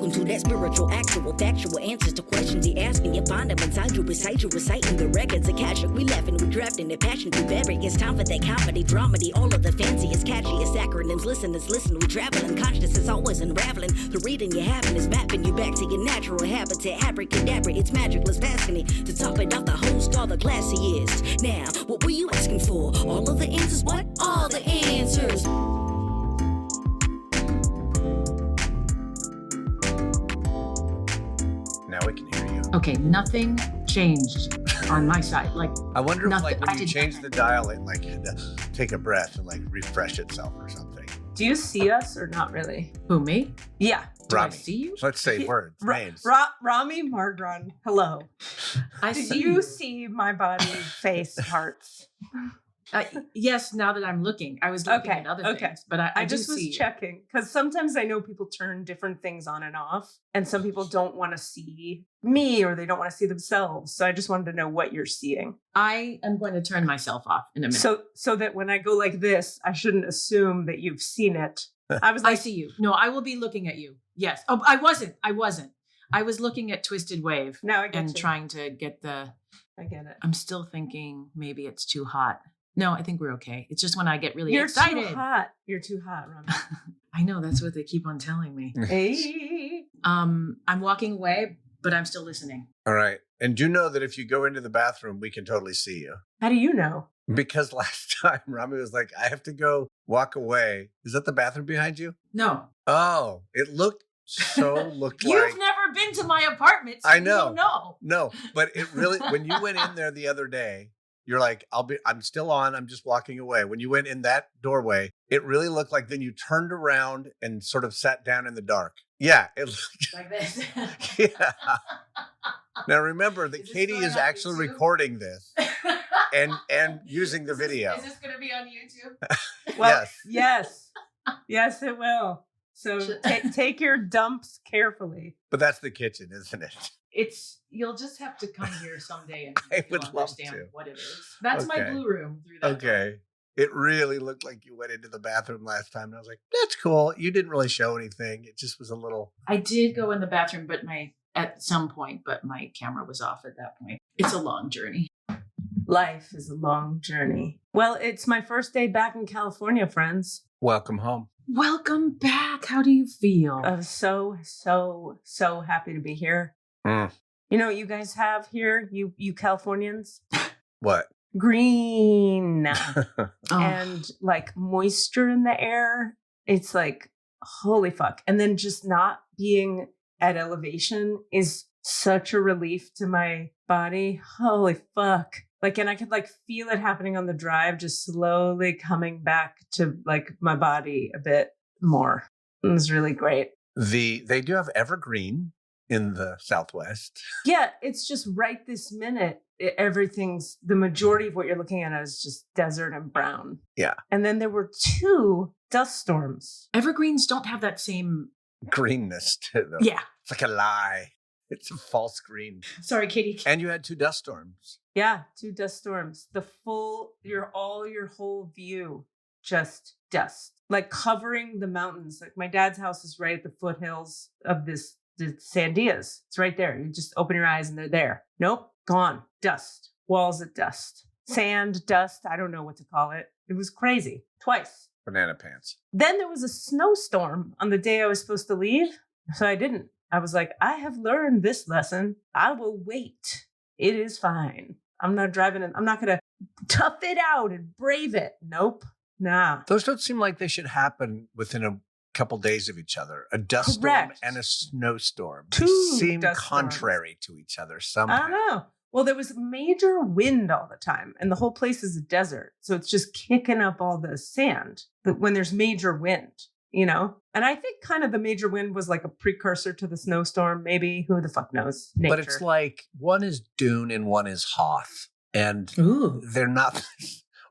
Welcome to that spiritual, actual, factual answers to questions you're asking. You find them inside you, recite you, reciting the records of cash. We laughing, we drafting the passion through various. Time for that comedy, dramedy, all of the fanciest, catchiest acronyms. Listeners, listen, we traveling. Conscious is always unraveling. The reading you're having is mapping you back to your natural habitat. Abracadabra, it's magicless, fascinating. To top it off, the host, all the classiest. Now, what were you asking for? All of the answers? What? All the answers. Now we can hear you. Okay, nothing changed on my side. Like, I wonder if nothing, like when you change the dial, it like had to take a breath and like refresh itself or something. Do you see us or not really? Who, me? Yeah. Do Rami. I see you? Let's say words, names. Rami Margron, hello. I Do see you see my body, face, parts? Yes, now that I'm looking. I was looking at other things, but I just do was see checking because sometimes I know people turn different things on and off, and some people don't want to see me or they don't want to see themselves. So I just wanted to know what you're seeing. I am going to turn myself off in a minute. So that when I go like this, I shouldn't assume that you've seen it. I was like, I see you. No, I will be looking at you. Yes. Oh, I wasn't. I was looking at Twisted Wave now I get and you. trying to get the. I get it. I'm still thinking maybe it's too hot. No, I think we're okay. It's just when I get really You're excited. too hot. You're too hot, Rami. I know, that's what they keep on telling me. Hey. I'm walking away, but I'm still listening. All right. And do know that if you go into the bathroom, we can totally see you. How do you know? Because last time Rami was like, I have to go walk away. Is that the bathroom behind you? No. Oh, it looked like. You've never been to my apartment, so I know. You don't know. No, but it really, when you went in there the other day, you're like, I'm still on. I'm just walking away. When you went in that doorway, it really looked like then you turned around and sort of sat down in the dark. Yeah. It looked Like this. yeah. Now remember that Is this Katie going is on actually YouTube? recording this and using the video. Is this going to be on YouTube? Well, Yes. yes, it will. So take your dumps carefully. But that's the kitchen, isn't it? You'll just have to come here someday and I you'll would love understand to. what it is. That's my Okay. blue room through that door. Okay. It really looked like you went into the bathroom last time. And I was like, that's cool. You didn't really show anything. It just was a little. I did go in the bathroom, at some point, but my camera was off at that point. It's a long journey. Life is a long journey. Well, it's my first day back in California, friends. Welcome home. Welcome back. How do you feel? I'm so happy to be here. Mm. You know what you guys have here, you Californians? What? Green Oh. and like moisture in the air. It's like, holy fuck. And then just not being at elevation is such a relief to my body. Holy fuck. Like, and I could like feel it happening on the drive, just slowly coming back to like my body a bit more. It was really great. They do have evergreen in the Southwest. Yeah, it's just right this minute. Everything's the majority of what you're looking at is just desert and brown. Yeah. And then there were 2 dust storms. Evergreens don't have that same. Greenness to them. Yeah. It's like a lie. It's a false green. Sorry, Katie. And you had 2 dust storms. Yeah, 2 dust storms. The full, your whole view, just dust, like covering the mountains. Like my dad's house is right at the foothills of the Sandias. It's right there. You just open your eyes and they're there. Nope, gone. Dust, walls of dust, sand, dust. I don't know what to call it. It was crazy. Twice. Banana pants. Then there was a snowstorm on the day I was supposed to leave. So I didn't. I was like, I have learned this lesson. I will wait. It is fine. I'm not driving it. I'm not going to tough it out and brave it. Nope. Nah. Those don't seem like they should happen within a couple days of each other. A dust Correct. storm and a snowstorm. They 2 seem dust storms. contrary to each other I somehow. don't know. Well, there was major wind all the time, and the whole place is a desert. So it's just kicking up all the sand when there's major wind, you know? And I think kind of the major wind was like a precursor to the snowstorm, maybe. Who the fuck knows? Nature. But it's like one is Dune and one is Hoth. And Ooh. they're not,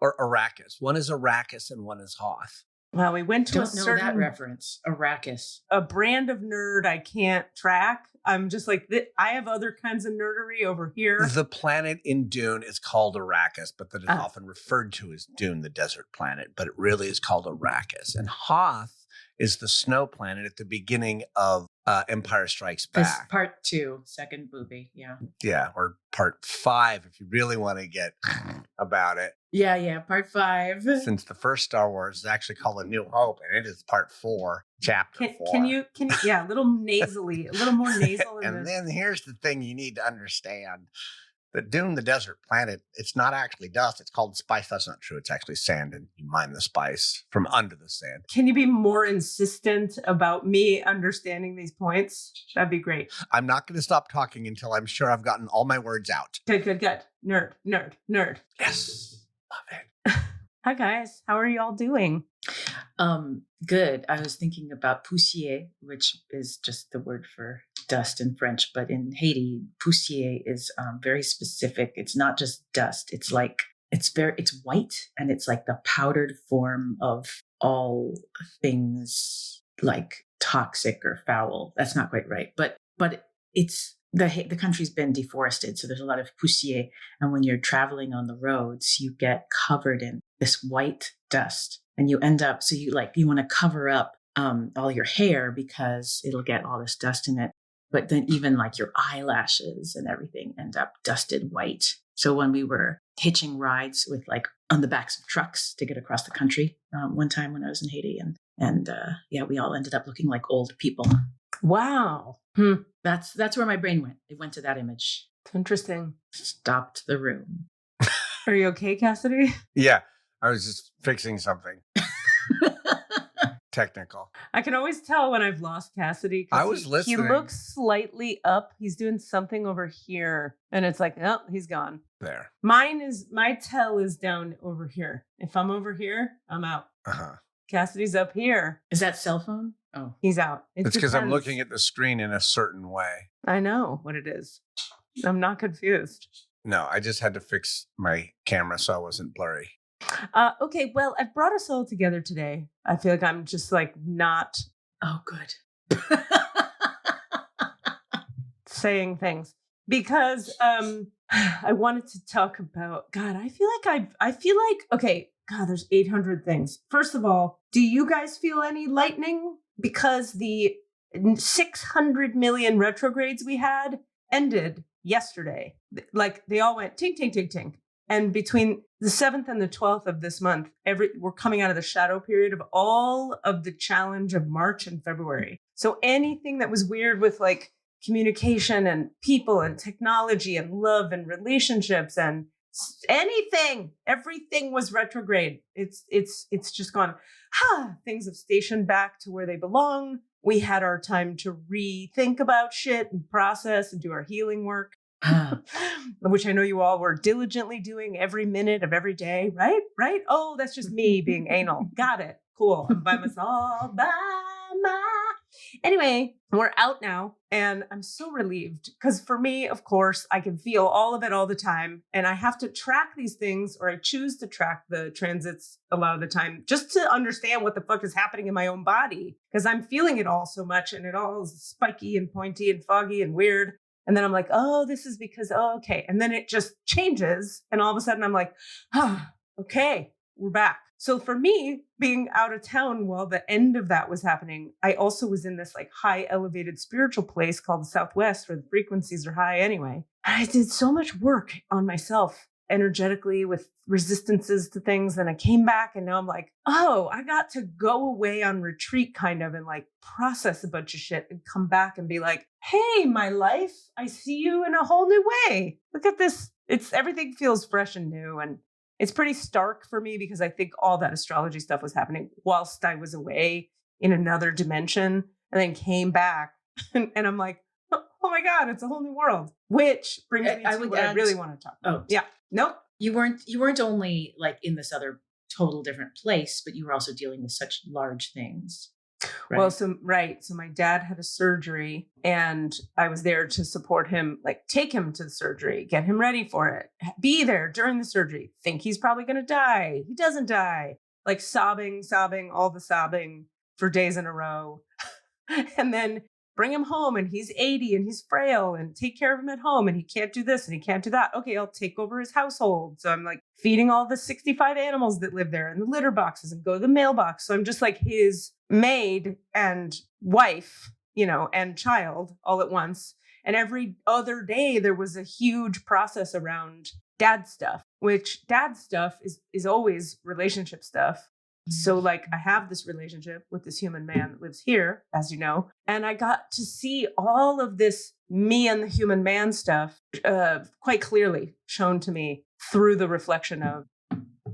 or Arrakis. One is Arrakis and one is Hoth. Well, we went to Don't a know certain that reference. Arrakis. a brand of nerd I can't track. I'm just like, I have other kinds of nerdery over here. The planet in Dune is called Arrakis, but that is Ah. often referred to as Dune, the desert planet, but it really is called Arrakis. And Hoth is the snow planet at the beginning of Empire Strikes This Back. part 2, second movie. Yeah. Yeah, or part 5 if you really want to get about it. Yeah. Part 5. Since the first Star Wars is actually called A New Hope, and it is part 4, chapter 4. Can you, yeah, a little nasally, a little more nasal. And then here's the thing you need to understand. The Dune, the desert planet, it's not actually dust. It's called spice. That's not true. It's actually sand, and you mine the spice from under the sand. Can you be more insistent about me understanding these points? That'd be great. I'm not going to stop talking until I'm sure I've gotten all my words out. Good. Nerd. Yes. Love it. Hi, guys. How are y'all doing? Good. I was thinking about poussière, which is just the word for dust in French, but in Haiti, poussière is very specific. It's not just dust. It's like it's white, and it's like the powdered form of all things like toxic or foul. That's not quite right, but it's the country's been deforested, so there's a lot of poussière, and when you're traveling on the roads, you get covered in this white dust, and you end up you want to cover up all your hair because it'll get all this dust in it. But then even like your eyelashes and everything end up dusted white. So when we were hitching rides with like on the backs of trucks to get across the country one time when I was in Haiti, and we all ended up looking like old people. Wow. That's where my brain went. It went to that image. It's interesting. Stopped the room. Are you okay, Cassidy? Yeah, I was just fixing something. Technical. I can always tell when I've lost Cassidy. I was listening. He looks slightly up. He's doing something over here. And it's like, oh, he's gone. There. My tell is down over here. If I'm over here, I'm out. Uh-huh. Cassidy's up here. Is that cell phone? Oh. He's out. It's because I'm looking at the screen in a certain way. I know what it is. I'm not confused. No, I just had to fix my camera so I wasn't blurry. Okay, well, I've brought us all together today. I feel like I'm just like not good saying things because I wanted to talk about God. I feel like okay, God, there's 800 things. First of all, do you guys feel any lightning? Because the 600 million retrogrades we had ended yesterday. Like they all went ting, ting, ting, ting. And between the 7th and the 12th of this month, we're coming out of the shadow period of all of the challenge of March and February. So anything that was weird with like communication and people and technology and love and relationships and everything was retrograde. It's just gone. Things have stationed back to where they belong. We had our time to rethink about shit and process and do our healing work. Which I know you all were diligently doing every minute of every day, right? Oh, that's just me being anal. Got it. Cool. I'm by myself. Anyway, we're out now, and I'm so relieved because for me, of course, I can feel all of it all the time, and I have to track these things, or I choose to track the transits a lot of the time just to understand what the fuck is happening in my own body because I'm feeling it all so much, and it all is spiky and pointy and foggy and weird. And then I'm like, oh, this is because, okay. And then it just changes. And all of a sudden I'm like, okay, we're back. So for me, being out of town while the end of that was happening, I also was in this like high elevated spiritual place called the Southwest where the frequencies are high anyway. And I did so much work on myself energetically with resistances to things. And I came back and now I'm like, oh, I got to go away on retreat kind of and like process a bunch of shit and come back and be like, hey, my life, I see you in a whole new way. Look at this. Everything feels fresh and new. And it's pretty stark for me because I think all that astrology stuff was happening whilst I was away in another dimension and then came back. And I'm like, oh my God, it's a whole new world. Which brings me to what I really want to talk about. Yeah. Nope. You weren't only like in this other total different place, but you were also dealing with such large things. Right? Well, so my dad had a surgery and I was there to support him, like take him to the surgery, get him ready for it, be there during the surgery, think he's probably going to die. He doesn't die. Like sobbing, all the sobbing for days in a row. And then bring him home and he's 80 and he's frail and take care of him at home and he can't do this and he can't do that. Okay, I'll take over his household. So I'm like feeding all the 65 animals that live there and the litter boxes and go to the mailbox. So I'm just like his maid and wife and child all at once. And every other day there was a huge process around dad stuff, which dad stuff is always relationship stuff. So like I have this relationship with this human man that lives here, as you know, and I got to see all of this me and the human man stuff quite clearly shown to me through the reflection of,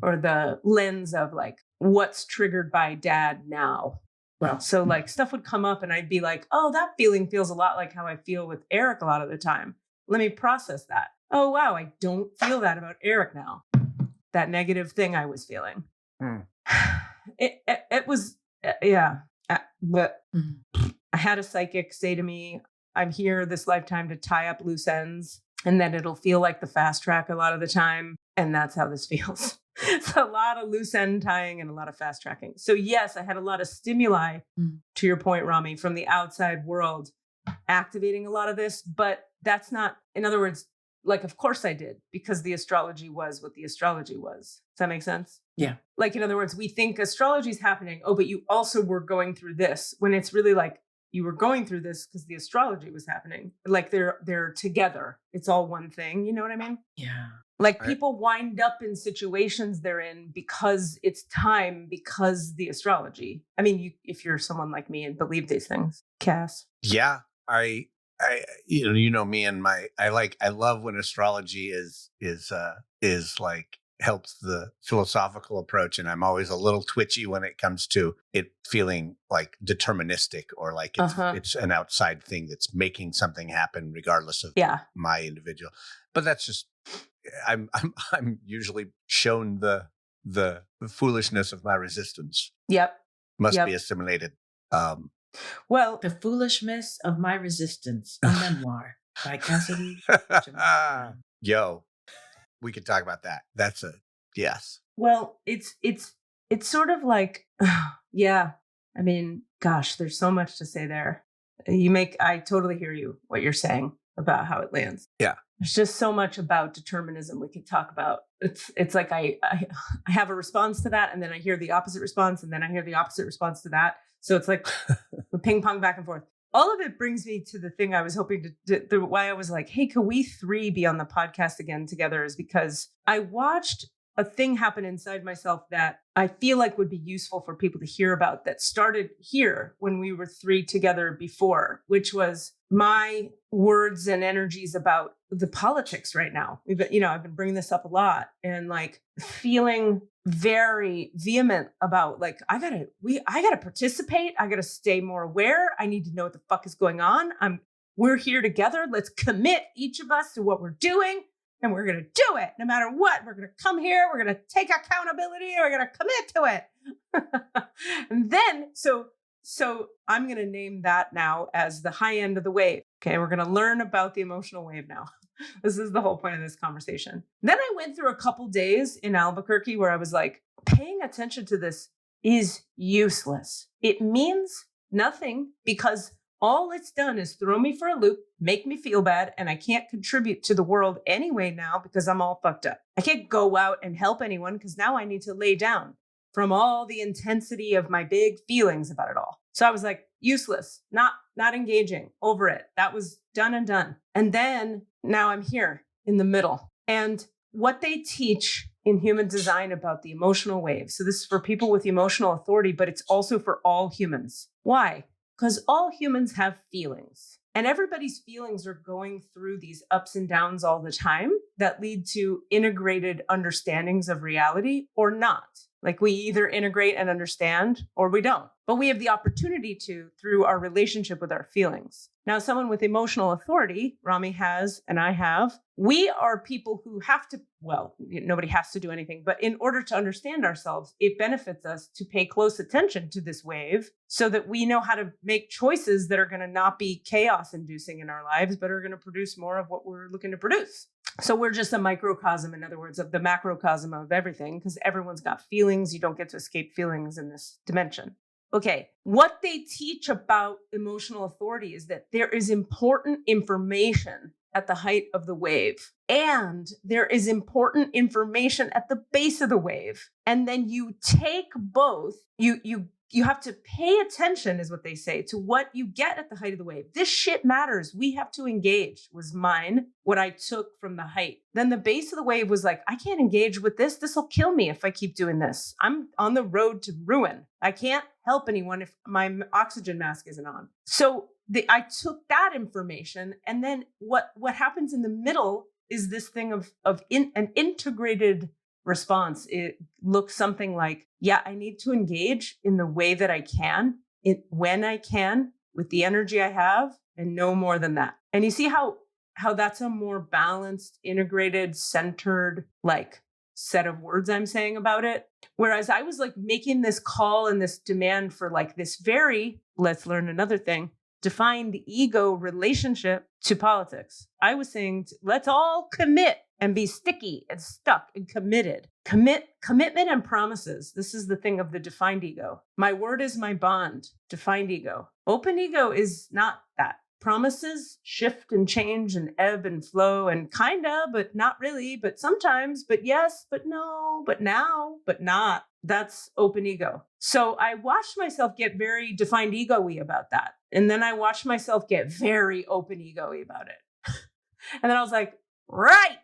or the lens of like, what's triggered by dad now. Well, so like stuff would come up and I'd be like, oh, that feeling feels a lot like how I feel with Eric a lot of the time. Let me process that. Oh, wow, I don't feel that about Eric now. That negative thing I was feeling. It was, yeah. But I had a psychic say to me, I'm here this lifetime to tie up loose ends, and then it'll feel like the fast track a lot of the time. And that's how this feels. It's a lot of loose end tying and a lot of fast tracking. So yes, I had a lot of stimuli, to your point, Rami, from the outside world activating a lot of this, but that's not, in other words, like, of course I did, because the astrology was what the astrology was. Does that make sense? Yeah. Like, in other words, we think astrology is happening. Oh, but you also were going through this, when it's really like you were going through this because the astrology was happening. Like they're together. It's all one thing. You know what I mean? Yeah. Like people wind up in situations they're in because it's time, because the astrology. I mean, if you're someone like me and believe these things, Cass. Yeah, I me and I love when astrology is like helps the philosophical approach, and I'm always a little twitchy when it comes to it feeling like deterministic or like it's an outside thing that's making something happen regardless of my individual. But that's just I'm usually shown the foolishness of my resistance. Yep. Must be assimilated. Well, The Foolishness of My Resistance, a memoir by Cassidy Brown. Yo, we could talk about that. That's a yes. Well, it's sort of like, yeah. I mean, gosh, there's so much to say there. I totally hear you, what you're saying about how it lands. Yeah. There's just so much about determinism we could talk about. It's like I have a response to that, and then I hear the opposite response, and then I hear the opposite response to that. So it's like we ping pong back and forth. All of it brings me to the thing I was hoping to why I was like, hey, could we three be on the podcast again together, is because I watched a thing happen inside myself that I feel like would be useful for people to hear about, that started here when we were three together before, which was my words and energies about the politics right now. I've been bringing this up a lot, and like feeling very vehement about like, I gotta participate. I gotta stay more aware. I need to know what the fuck is going on. We're here together. Let's commit, each of us, to what we're doing. And we're going to do it no matter what. We're going to come here. We're going to take accountability. We're going to commit to it. And then, so I'm going to name that now as the high end of the wave. Okay. We're going to learn about the emotional wave now. This is the whole point of this conversation. Then I went through a couple days in Albuquerque where I was like, paying attention to this is useless. It means nothing, because all it's done is throw me for a loop, make me feel bad, and I can't contribute to the world anyway now because I'm all fucked up. I can't go out and help anyone because now I need to lay down from all the intensity of my big feelings about it all. So I was like, useless, not engaging, over it. That was done and done. And then now I'm here in the middle. And what they teach in human design about the emotional wave. So this is for people with emotional authority, but it's also for all humans. Why? Because all humans have feelings, and everybody's feelings are going through these ups and downs all the time that lead to integrated understandings of reality or not. Like we either integrate and understand or we don't, but we have the opportunity to through our relationship with our feelings. Now, someone with emotional authority, Rami has, and I have, we are people who have to, well, nobody has to do anything, but in order to understand ourselves, it benefits us to pay close attention to this wave so that we know how to make choices that are going to not be chaos inducing in our lives, but are going to produce more of what we're looking to produce. So we're just a microcosm, in other words, of the macrocosm of everything, because everyone's got feelings. You don't get to escape feelings in this dimension. Okay, what they teach about emotional authority is that there is important information at the height of the wave, and there is important information at the base of the wave. And then you take both, you you have to pay attention, is what they say, to what you get at the height of the wave. This shit matters. We have to engage, was mine, what I took from the height. Then the base of the wave was like, I can't engage with this. This will kill me if I keep doing this. I'm on the road to ruin. I can't help anyone if my oxygen mask isn't on. So I took that information. And then what happens in the middle is this thing of an integrated response. It looks something like, yeah, I need to engage in the way that I can, when I can, with the energy I have, and no more than that. And you see how that's a more balanced, integrated, centered, like, set of words I'm saying about it. Whereas I was like making this call and this demand for like this very, let's learn another thing, defined ego relationship to politics. I was saying, let's all commit and be sticky and stuck and committed. Commitment and promises. This is the thing of the defined ego. My word is my bond. Defined ego. Open ego is not that. Promises shift and change and ebb and flow and kinda, but not really, but sometimes, but yes, but no, but now, but not. That's open ego. So I watched myself get very defined ego-y about that. And then I watched myself get very open ego-y about it. And then I was like, right.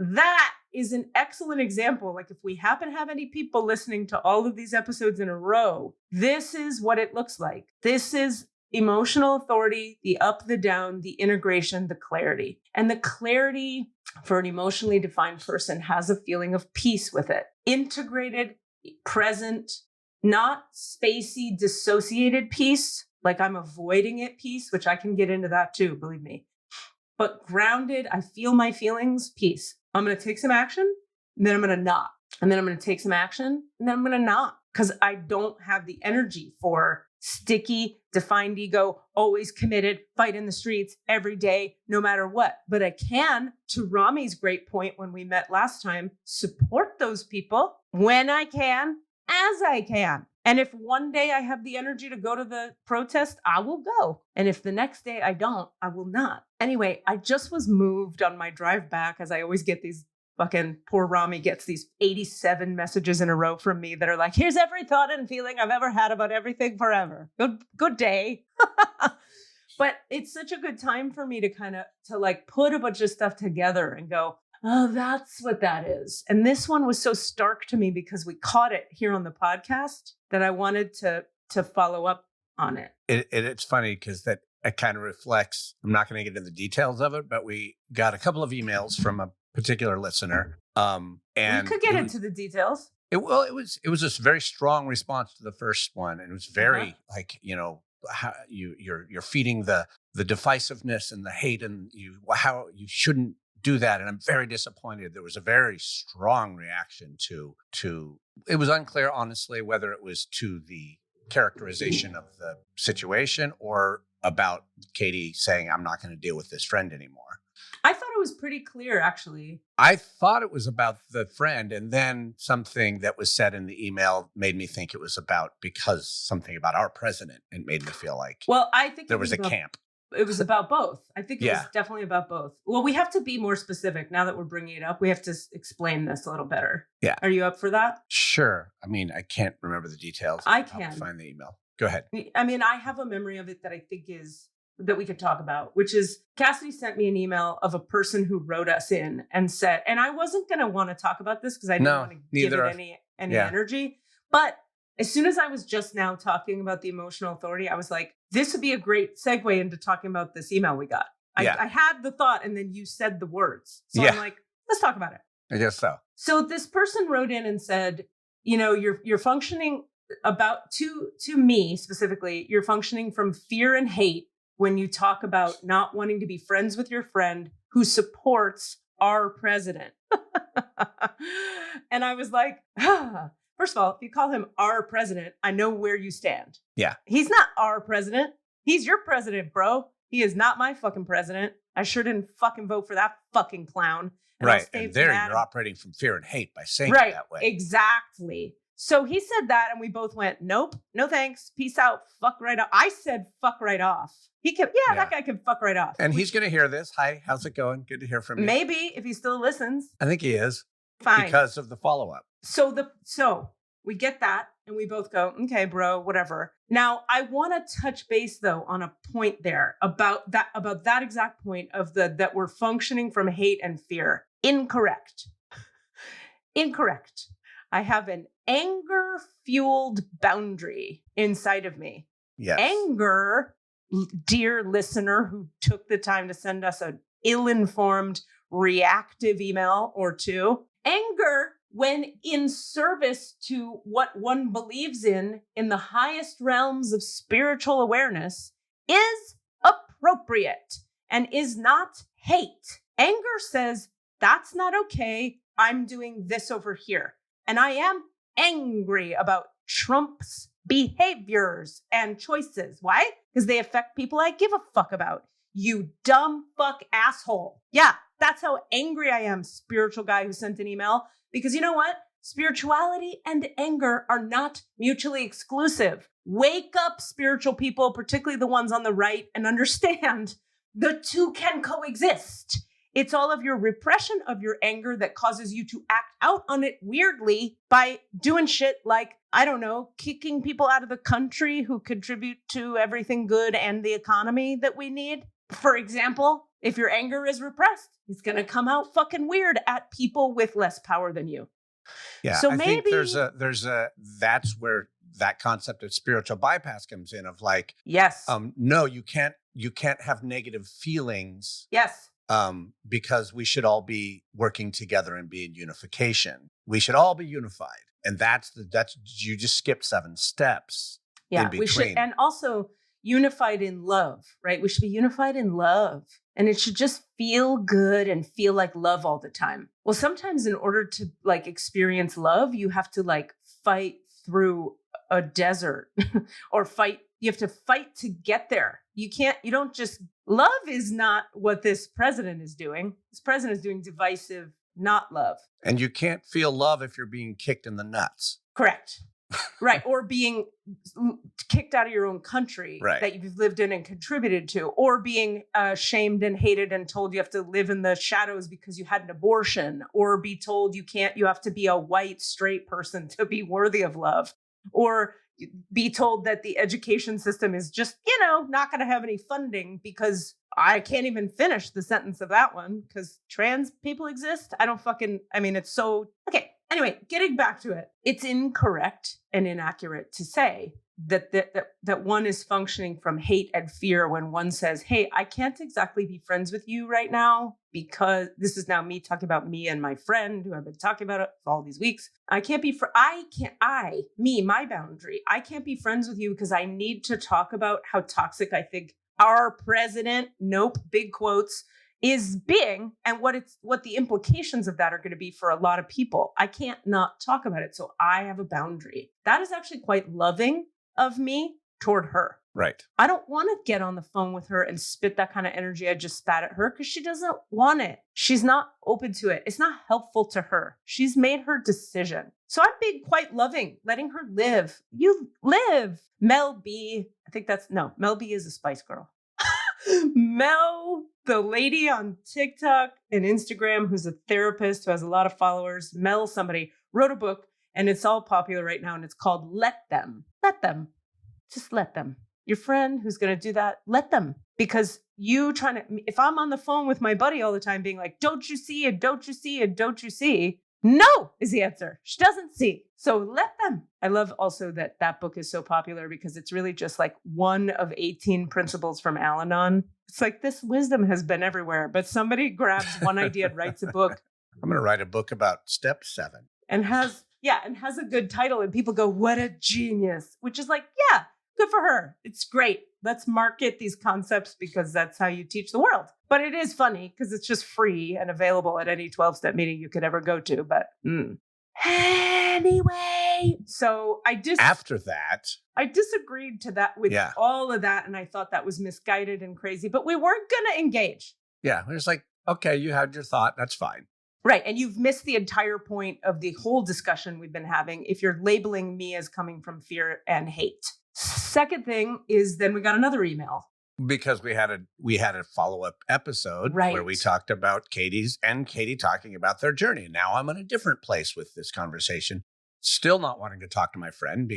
That is an excellent example. Like if we happen to have any people listening to all of these episodes in a row, this is what it looks like. This is emotional authority, the up, the down, the integration, the clarity. And the clarity for an emotionally defined person has a feeling of peace with it. Integrated, present, not spacey, dissociated peace, like I'm avoiding it peace, which I can get into that too, believe me. But grounded, I feel my feelings, peace. I'm going to take some action, and then I'm going to not. And then I'm going to take some action, and then I'm going to not. Because I don't have the energy for sticky, defined ego, always committed, fight in the streets every day, no matter what. But I can, to Rami's great point when we met last time, support those people when I can, as I can. And if one day I have the energy to go to the protest, I will go. And if the next day I don't, I will not. Anyway, I just was moved on my drive back, as I always get these fucking, poor Rami gets these 87 messages in a row from me that are like, here's every thought and feeling I've ever had about everything forever. Good day. But it's such a good time for me to to like put a bunch of stuff together and go, oh, that's what that is. And this one was so stark to me because we caught it here on the podcast that I wanted to follow up on it. It's funny because that it kind of reflects, I'm not going to get into the details of it, but we got a couple of emails from a particular listener. And you could get into the details. It was a very strong response to the first one. And it was very like, how you're feeding the divisiveness and the hate and how you shouldn't do that. And I'm very disappointed. There was a very strong reaction to it was unclear, honestly, whether it was to the characterization of the situation or about Katie saying, I'm not going to deal with this friend anymore. I thought it was pretty clear, actually. I thought it was about the friend, and then something that was said in the email made me think it was because something about our president, and made me feel like I think there was a camp. It was about both. I think it was definitely about both. Well, we have to be more specific now that we're bringing it up. We have to explain this a little better. Yeah. Are you up for that? Sure. I mean, I can't remember the details. I can. I'll find the email. Go ahead. I mean, I have a memory of it that I think that we could talk about, which is Cassidy sent me an email of a person who wrote us in and said, and I wasn't going to want to talk about this because I didn't want to give it any energy. But as soon as I was just now talking about the emotional authority, I was like, this would be a great segue into talking about this email we got. I had the thought and then you said the words. So I'm like, let's talk about it. I guess so. So this person wrote in and said, you're functioning about to me specifically, you're functioning from fear and hate when you talk about not wanting to be friends with your friend who supports our president. And I was like, first of all, if you call him our president, I know where you stand. Yeah. He's not our president. He's your president, bro. He is not my fucking president. I sure didn't fucking vote for that fucking clown. Right. And there you're operating from fear and hate by saying it that way. Exactly. So he said that and we both went, nope, no thanks. Peace out. Fuck right off. I said fuck right off. He can, that guy can fuck right off. And he's going to hear this. Hi, how's it going? Good to hear from you. Maybe if he still listens. I think he is. Fine. Because of the follow-up. So We get that. And we both go, okay, bro, whatever. Now, I want to touch base, though, on a point there about that exact point of that we're functioning from hate and fear. Incorrect. Incorrect. I have an anger-fueled boundary inside of me. Yes. Anger, dear listener who took the time to send us an ill-informed, reactive email or two, anger, when in service to what one believes in the highest realms of spiritual awareness, is appropriate and is not hate. Anger says, that's not okay. I'm doing this over here. And I am angry about Trump's behaviors and choices. Why? Because they affect people I give a fuck about. You dumb fuck asshole. Yeah, that's how angry I am, spiritual guy who sent an email. Because you know what? Spirituality and anger are not mutually exclusive. Wake up, spiritual people, particularly the ones on the right, and understand the two can coexist. It's all of your repression of your anger that causes you to act out on it weirdly by doing shit like, I don't know, kicking people out of the country who contribute to everything good and the economy that we need. For example, if your anger is repressed, it's going to come out fucking weird at people with less power than you. Yeah, so I maybe think that's where that concept of spiritual bypass comes in of like, yes, no, you can't have negative feelings. Yes. Because we should all be working together and be in unification. We should all be unified. And that's you just skipped 7 steps. Yeah, we should, and also unified in love, right? We should be unified in love. And it should just feel good and feel like love all the time. Well, sometimes in order to like experience love, you have to like fight through a desert or you have to fight to get there. Love is not what this president is doing. This president is doing divisive, not love. And you can't feel love if you're being kicked in the nuts. Correct. Right. Or being kicked out of your own country that you've lived in and contributed to, or being shamed and hated and told you have to live in the shadows because you had an abortion, or be told you have to be a white, straight person to be worthy of love, or be told that the education system is just, not going to have any funding because I can't even finish the sentence of that one because trans people exist. It's so, okay. Anyway, getting back to it, it's incorrect and inaccurate to say that one is functioning from hate and fear when one says, hey, I can't exactly be friends with you right now because this is now me talking about me and my friend who I've been talking about it for all these weeks. My boundary. I can't be friends with you because I need to talk about how toxic I think our president, big quotes, is being and what the implications of that are going to be for a lot of people. I can't not talk about it. So I have a boundary. That is actually quite loving of me toward her. Right. I don't want to get on the phone with her and spit that kind of energy I just spat at her because she doesn't want it. She's not open to it. It's not helpful to her. She's made her decision. So I'm being quite loving, letting her live. You live. Mel B is a Spice Girl. Mel, the lady on TikTok and Instagram who's a therapist who has a lot of followers, somebody wrote a book and it's all popular right now and it's called Let Them. Let them. Just let them. Your friend who's going to do that, let them. Because if I'm on the phone with my buddy all the time being like, don't you see it? Don't you see it? Don't you see? No is the answer. She doesn't see. So let them. I love also that book is so popular because it's really just like one of 18 principles from Al-Anon. It's like this wisdom has been everywhere, but somebody grabs one idea and writes a book. I'm going to write a book about step 7. And has a good title and people go, what a genius, which is like, yeah, good for her. It's great. Let's market these concepts because that's how you teach the world. But it is funny because it's just free and available at any 12-step meeting you could ever go to. But anyway, so after that, I disagreed to that with all of that. And I thought that was misguided and crazy, but we weren't going to engage. Yeah. It was like, okay, you had your thought. That's fine. Right. And you've missed the entire point of the whole discussion we've been having if you're labeling me as coming from fear and hate. Second thing is then we got another email. Because we had a follow-up episode where we talked about Katie talking about their journey. Now I'm in a different place with this conversation. still not wanting to talk to my friend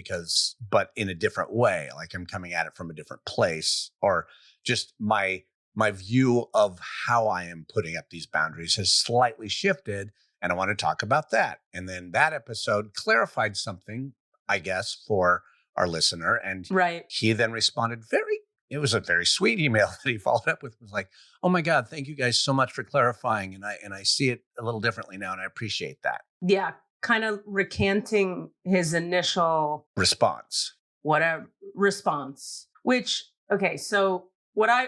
but in a different way, like I'm coming at it from a different place, or just my view of how I am putting up these boundaries has slightly shifted. And I want to talk about that. And then that episode clarified something, I guess, for our listener. And Right. he then responded it was a very sweet email that he followed up with. It was like, oh my God, thank you guys so much for clarifying. And I see it a little differently now. And I appreciate that. Yeah. Kind of recanting his initial Response. response, which, okay. So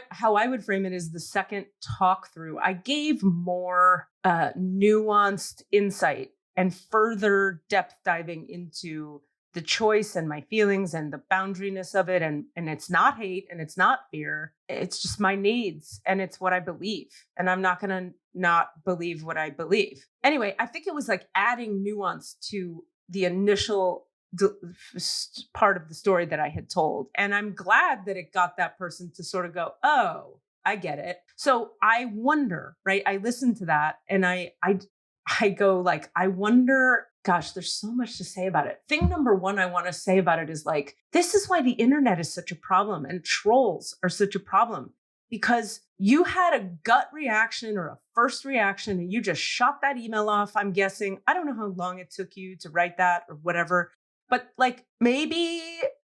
how I would frame it is the second talk through, I gave more nuanced insight and further depth diving into the choice and my feelings and the boundariness of it. And it's not hate and it's not fear. It's just my needs and it's what I believe. And I'm not going to not believe what I believe. Anyway, I think it was like adding nuance to the initial part of the story that I had told. And I'm glad that it got that person to sort of go, oh, I get it. So I wonder, right? I listened to that and I go like, I wonder, gosh, there's so much to say about it. Thing number one I want to say about it is like, this is why the internet is such a problem and trolls are such a problem, because you had a gut reaction or a first reaction and you just shot that email off. I'm guessing, I don't know how long it took you to write that or whatever, but like maybe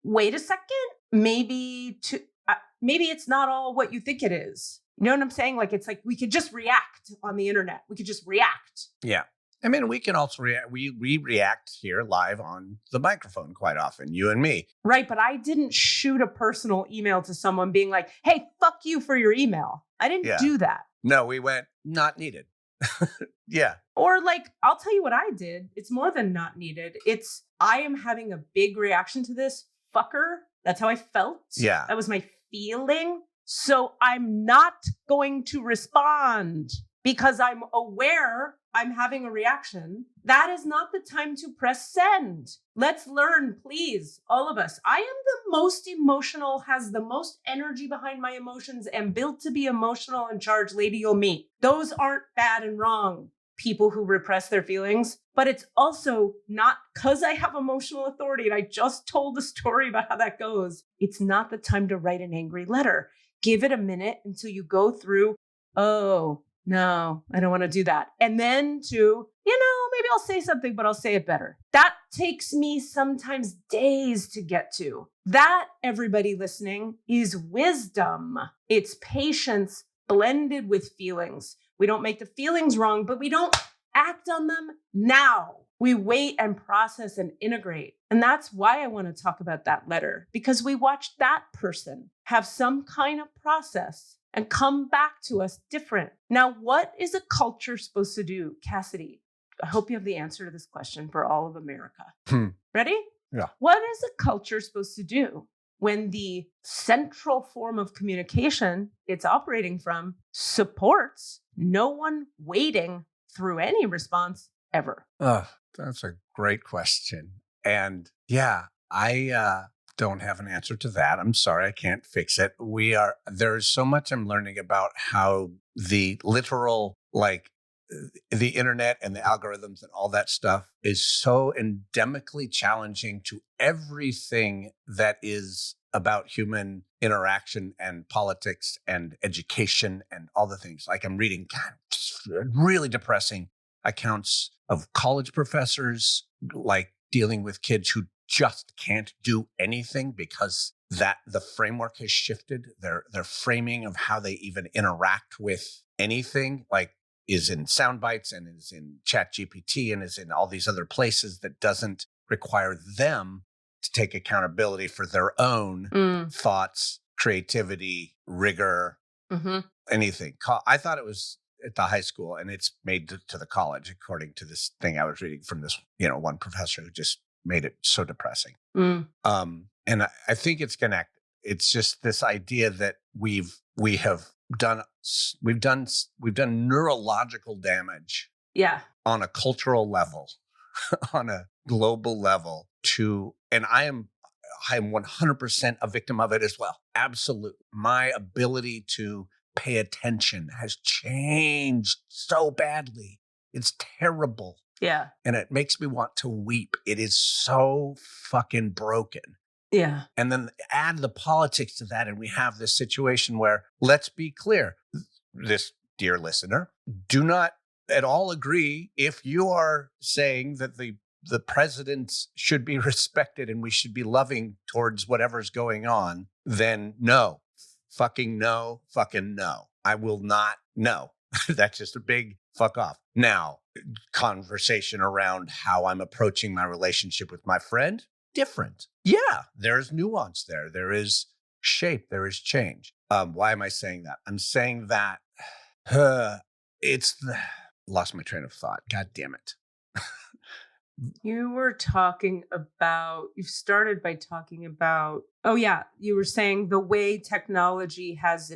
wait a second, maybe it's not all what you think it is. You know what I'm saying? Like, it's like, we could just react on the internet. We could just react. Yeah. I mean, we can also react. We react here live on the microphone quite often, you and me. Right. But I didn't shoot a personal email to someone being like, hey, fuck you for your email. I didn't do that. No, we went, not needed. Yeah. Or like, I'll tell you what I did. It's more than not needed. It's, I am having a big reaction to this fucker. That's how I felt. Yeah. That was my feeling. So I'm not going to respond because I'm aware I'm having a reaction. That is not the time to press send. Let's learn, please, all of us. I am the most emotional, has the most energy behind my emotions, and built to be emotional and charged lady you'll meet. Those aren't bad and wrong, people who repress their feelings. But it's also not because I have emotional authority, and I just told the story about how that goes. It's not the time to write an angry letter. Give it a minute until you go through, oh, no, I don't want to do that. And then to, maybe I'll say something, but I'll say it better. That takes me sometimes days to get to. That, everybody listening, is wisdom. It's patience blended with feelings. We don't make the feelings wrong, but we don't act on them now. We wait and process and integrate. And that's why I want to talk about that letter, because we watched that person have some kind of process and come back to us different. Now, what is a culture supposed to do, Cassidy? I hope you have the answer to this question for all of America. Ready? Yeah. What is a culture supposed to do when the central form of communication it's operating from supports no one waiting through any response ever? That's a great question. And yeah, I don't have an answer to that. I'm sorry, I can't fix it. There's so much I'm learning about how the literal, like the internet and the algorithms and all that stuff is so endemically challenging to everything that is about human interaction and politics and education and all the things. Like I'm reading really depressing accounts of college professors, like dealing with kids who just can't do anything because that the framework has shifted. Their framing of how they even interact with anything, like, is in sound bites and is in ChatGPT and is in all these other places that doesn't require them to take accountability for their own thoughts, creativity, rigor, anything. I thought it was at the high school, and it's made to the college, according to this thing I was reading from this, one professor who just made it so depressing. And I think it's connected. It's just this idea that we've done neurological damage on a cultural level, on a global level and I'm 100% a victim of it as well. Absolutely. My ability to pay attention has changed so badly. It's terrible. Yeah. And it makes me want to weep. It is so fucking broken. Yeah. And then add the politics to that, and we have this situation where, let's be clear, this dear listener, do not at all agree if you are saying that the president should be respected and we should be loving towards whatever's going on, then no. Fucking no. Fucking no. I will not. No. That's just a big fuck off. Now, conversation around how I'm approaching my relationship with my friend, different. Yeah, there's nuance there. There is shape. There is change. Why am I saying that? I'm saying that lost my train of thought. God damn it. You started by talking about, you were saying the way technology has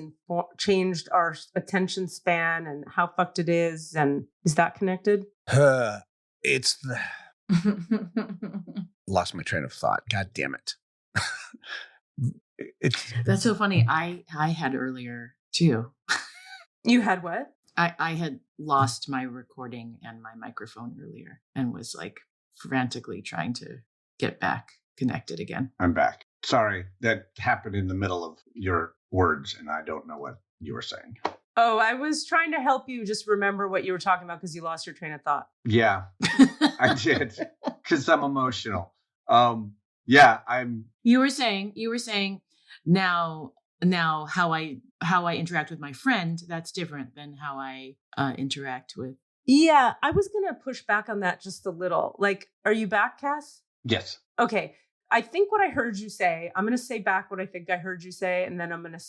changed our attention span and how fucked it is. And is that connected? Lost my train of thought. God damn it. That's so funny. I had earlier too. You had what? I had lost my recording and my microphone earlier and was like frantically trying to get back connected again. I'm back. Sorry, that happened in the middle of your words and I don't know what you were saying. Oh, I was trying to help you just remember what you were talking about because you lost your train of thought. Yeah, I did because I'm emotional. You were saying now how I interact with my friend, that's different than how I interact with. Yeah, I was going to push back on that just a little. Like, are you back, Cass? Yes. Okay. I think what I heard you say, I'm going to say back what I think I heard you say, and then I'm going to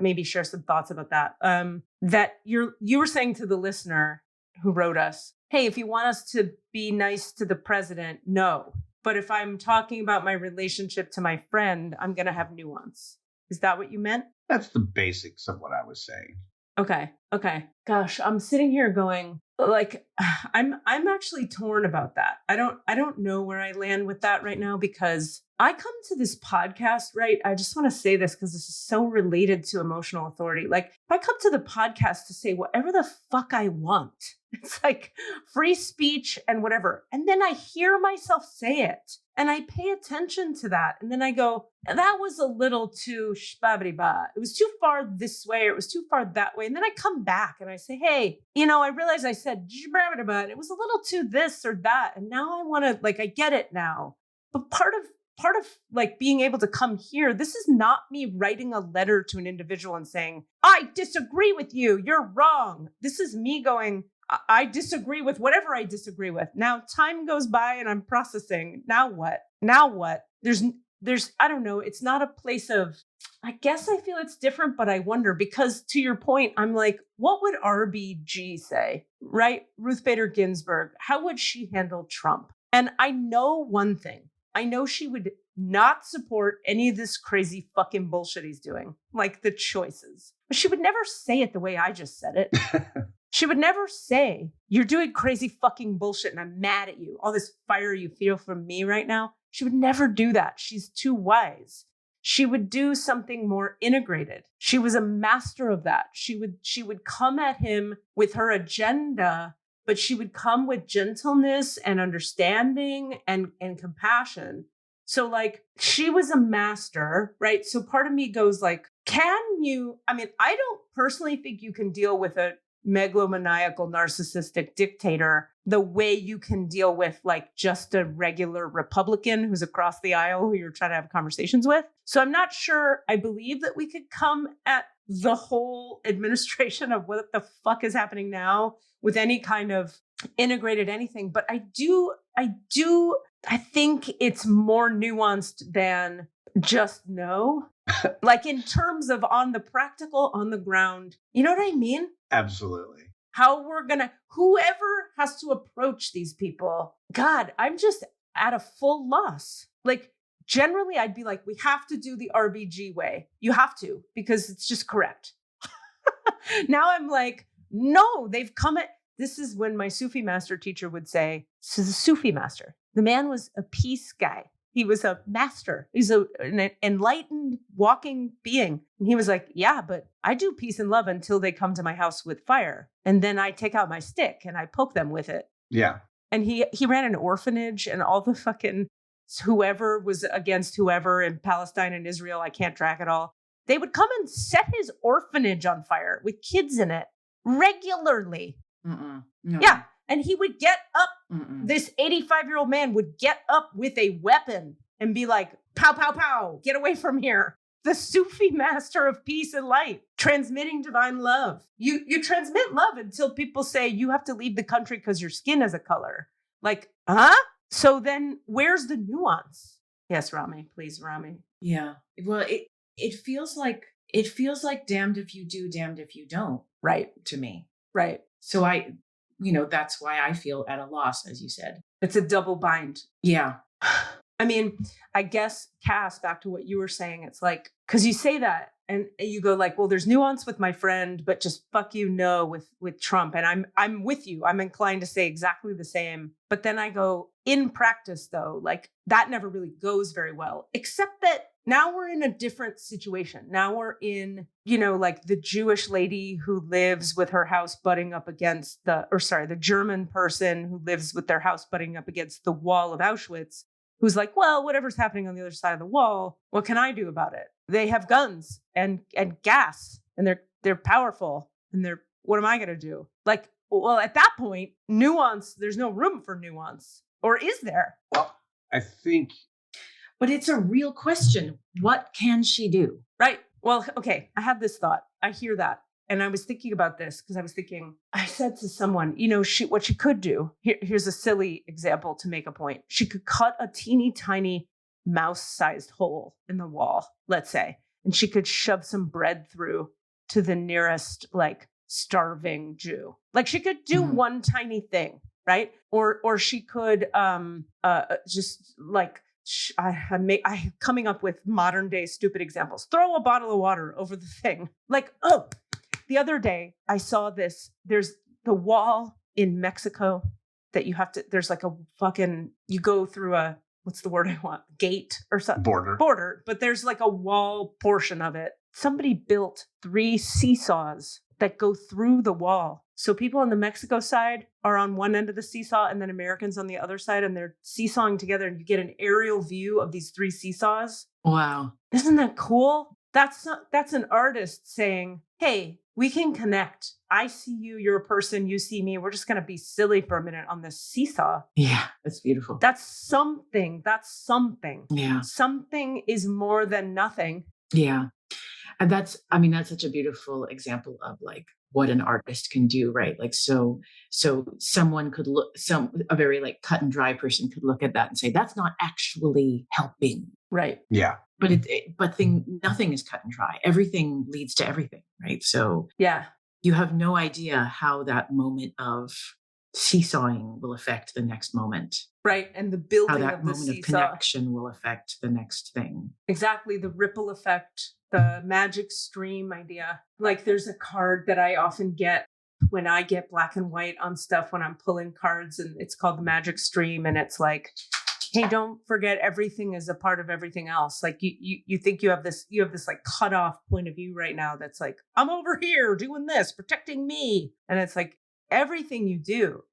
maybe share some thoughts about that. That you were saying to the listener who wrote us, hey, if you want us to be nice to the president, no. But if I'm talking about my relationship to my friend, I'm going to have nuance. Is that what you meant? That's the basics of what I was saying. Okay. Gosh, I'm sitting here going, like, I'm actually torn about that. I don't know where I land with that right now because I come to this podcast, right? I just want to say this because this is so related to emotional authority. Like, I come to the podcast to say whatever the fuck I want. It's like free speech and whatever. And then I hear myself say it and I pay attention to that. And then I go, that was a little too shbabidi-ba. It was too far this way. Or it was too far that way. And then I come back and I say, hey, I realize I said shbabidi-ba and it was a little too this or that. And now I want to, like, I get it now. But part of like being able to come here, this is not me writing a letter to an individual and saying, I disagree with you. You're wrong. This is me going, I disagree with whatever I disagree with. Now time goes by and I'm processing. Now what? There's, I don't know. It's not a place of, I guess I feel it's different, but I wonder because to your point, I'm like, what would RBG say? Right? Ruth Bader Ginsburg. How would she handle Trump? And I know one thing. I know she would not support any of this crazy fucking bullshit he's doing, like the choices. But she would never say it the way I just said it. She would never say, you're doing crazy fucking bullshit and I'm mad at you. All this fire you feel from me right now. She would never do that. She's too wise. She would do something more integrated. She was a master of that. She would come at him with her agenda, but she would come with gentleness and understanding and compassion. So like she was a master, right? So part of me goes like, I don't personally think you can deal with a megalomaniacal, narcissistic dictator the way you can deal with like just a regular Republican who's across the aisle who you're trying to have conversations with. So I'm not sure I believe that we could come at the whole administration of what the fuck is happening now with any kind of integrated anything. But I think it's more nuanced than just no. Like in terms of on the practical, on the ground, you know what I mean? Absolutely. How whoever has to approach these people, God, I'm just at a full loss. Like generally I'd be like, we have to do the RBG way. You have to, because it's just correct. Now I'm like, no, they've come at, this is when my Sufi master teacher would say, this is a Sufi master. The man was a peace guy. He was a master. He's an enlightened walking being. And he was like, yeah, but I do peace and love until they come to my house with fire. And then I take out my stick and I poke them with it. Yeah. And he ran an orphanage, and all the fucking whoever was against whoever in Palestine and Israel, I can't track it all. They would come and set his orphanage on fire with kids in it regularly. No. Yeah. And he would get up, Mm-mm. this 85-year-old man would get up with a weapon and be like, pow, pow, pow, get away from here. The Sufi master of peace and light, transmitting divine love. You transmit love until people say you have to leave the country because your skin has a color. Like, huh? So then where's the nuance? Yes, Rami, please, Rami. Yeah. Well, it feels like damned if you do, damned if you don't. Right. To me. Right. So that's why I feel at a loss, as you said. It's a double bind. Yeah. I mean, I guess, Cass, back to what you were saying, it's like, because you say that and you go like, well, there's nuance with my friend, but just fuck you, no, with Trump. And I'm with you. I'm inclined to say exactly the same. But then I go, in practice, though, like that never really goes very well, except that now we're in a different situation. Now we're in, like the Jewish lady who lives with her house butting up against the German person who lives with their house butting up against the wall of Auschwitz, who's like, well, whatever's happening on the other side of the wall, what can I do about it? They have guns and gas, and they're powerful, and what am I going to do? Like, well, at that point, nuance, there's no room for nuance. Or is there? Well, I think. But it's a real question. What can she do? Right. Well, okay. I had this thought. I hear that. And I was thinking about this because I said to someone, what she could do, here's a silly example to make a point. She could cut a teeny tiny mouse-sized hole in the wall, let's say, and she could shove some bread through to the nearest, like, starving Jew. Like, she could do one tiny thing, right? Or she could just like, I'm coming up with modern day stupid examples. Throw a bottle of water over the thing. Like, the other day I saw this. There's the wall in Mexico that there's like a fucking, you go through a, what's the word I want? Gate or something. Border. But there's like a wall portion of it. Somebody built 3 seesaws that go through the wall. So people on the Mexico side are on one end of the seesaw and then Americans on the other side, and they're seesawing together, and you get an aerial view of these 3 seesaws. Wow. Isn't that cool? That's an artist saying, hey, we can connect. I see you, you're a person, you see me. We're just going to be silly for a minute on this seesaw. Yeah, that's beautiful. That's something. Yeah. Something is more than nothing. Yeah. And that's such a beautiful example of like what an artist can do, right? Like, so someone could a very like cut and dry person could look at that and say, that's not actually helping. Right. Yeah. But nothing is cut and dry. Everything leads to everything, right? So yeah, you have no idea how that moment of seesawing will affect the next moment. Right. And the building how that of the moment seesaw. of connection will affect the next thing. Exactly. The ripple effect, the magic stream idea. Like, there's a card that I often get when I get black and white on stuff when I'm pulling cards, and it's called the magic stream. And it's like, hey, don't forget everything is a part of everything else. Like you think you have this like cut off point of view right now. That's like, I'm over here doing this, protecting me. And it's like, everything you do,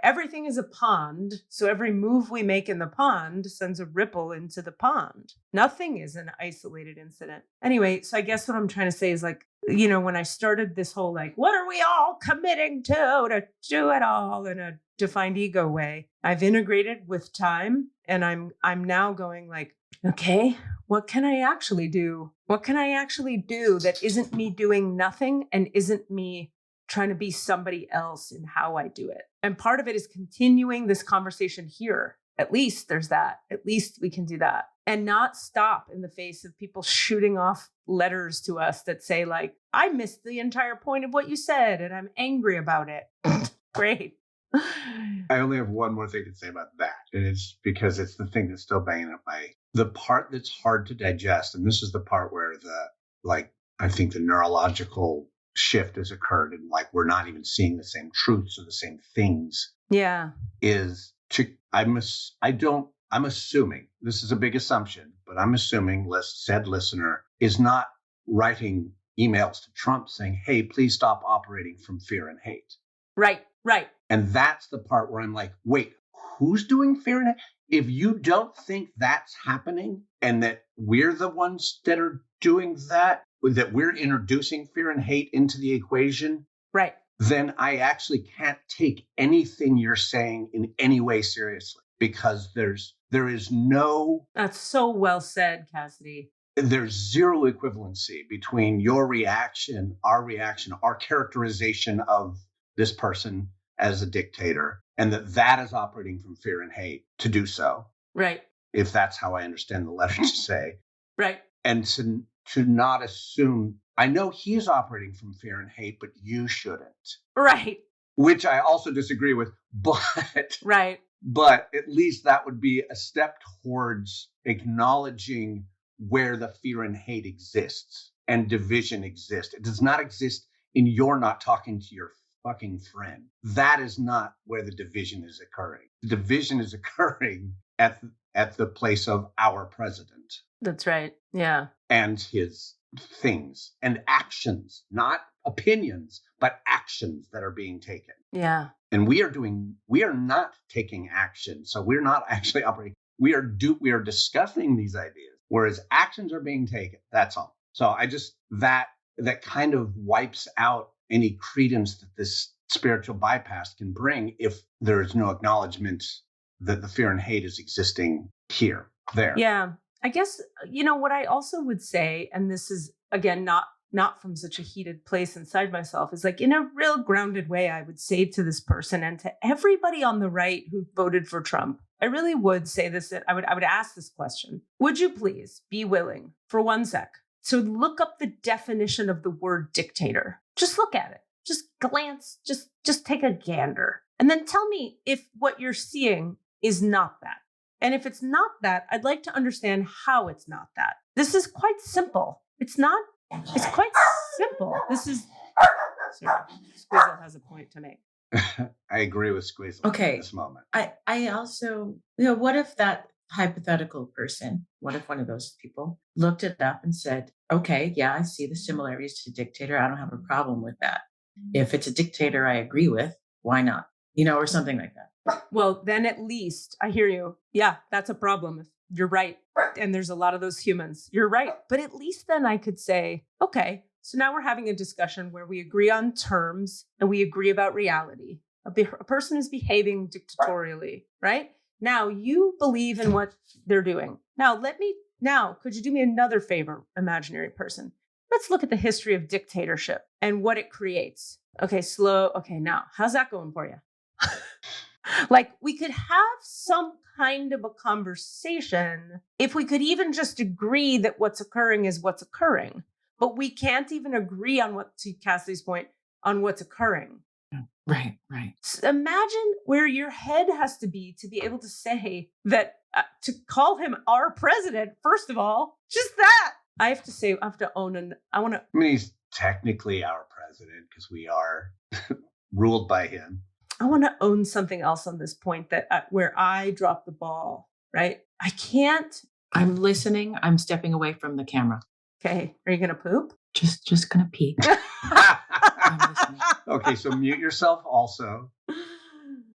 everything is a pond. So every move we make in the pond sends a ripple into the pond. Nothing is an isolated incident. Anyway, so I guess what I'm trying to say is like, when I started this whole like, what are we all committing to do it all in a defined ego way, I've integrated with time, and I'm now going like, okay, what can I actually do? What can I actually do that isn't me doing nothing and isn't me trying to be somebody else in how I do it? And part of it is continuing this conversation here. At least there's that. At least we can do that. And not stop in the face of people shooting off letters to us that say like, I missed the entire point of what you said and I'm angry about it. Great. I only have one more thing to say about that. And it's because it's the thing that's still banging up the part that's hard to digest. And this is the part where I think the neurological shift has occurred, and like, we're not even seeing the same truths or the same things. Yeah. I'm assuming, this is a big assumption, but I'm assuming said listener is not writing emails to Trump saying, hey, please stop operating from fear and hate. Right. Right. And that's the part where I'm like, wait, who's doing fear and hate? If you don't think that's happening and that we're the ones that are doing that we're introducing fear and hate into the equation, Right. then I actually can't take anything you're saying in any way seriously, because there is no... That's so well said, Cassidy. There's zero equivalency between your reaction, our characterization of this person as a dictator, and that is operating from fear and hate to do so. Right. If that's how I understand the letter to say. Right. And to not assume, I know he's operating from fear and hate, but you shouldn't. Right. Which I also disagree with, but right. But at least that would be a step towards acknowledging where the fear and hate exists and division exists. It does not exist in you're not talking to your fucking friend. That is not where the division is occurring. The division is occurring at the place of our president. That's right. Yeah. And his things and actions, not opinions, but actions that are being taken. Yeah. And we are not taking action. So we're not actually operating. We are discussing these ideas, whereas actions are being taken. That's all. So I just, that kind of wipes out any credence that this spiritual bypass can bring if there is no acknowledgement that the fear and hate is existing here, there. Yeah. I guess, what I also would say, and this is, again, not from such a heated place inside myself, is like in a real grounded way, I would say to this person and to everybody on the right who voted for Trump, I really would say this, that I would ask this question. Would you please be willing for 1 sec to look up the definition of the word dictator? Just look at it. Just glance, just take a gander. And then tell me if what you're seeing is not that. And if it's not that, I'd like to understand how it's not that. This is quite simple. It's quite simple. This is, sorry, Squeezel has a point to make. I agree with Squeezel okay. at this moment. I also, what if that hypothetical person, what if one of those people looked it up and said, okay, yeah, I see the similarities to dictator. I don't have a problem with that. If it's a dictator I agree with, why not? Or something like that. Well, then at least I hear you. Yeah, that's a problem. If you're right. And there's a lot of those humans. You're right. But at least then I could say, okay, so now we're having a discussion where we agree on terms and we agree about reality. A person is behaving dictatorially, right? Now you believe in what they're doing. Now could you do me another favor, imaginary person? Let's look at the history of dictatorship and what it creates. Okay, now how's that going for you? Like we could have some kind of a conversation if we could even just agree that what's occurring is what's occurring, but we can't even agree on to Cassidy's point, on what's occurring. Right. So imagine where your head has to be able to say that, to call him our president, first of all, just that. I have to own I mean, he's technically our president because we are ruled by him. I want to own something else on this point that where I dropped the ball, right? I can't. I'm listening. I'm stepping away from the camera. Okay. Are you going to poop? Just going to pee. I'm listening. Okay. So mute yourself also.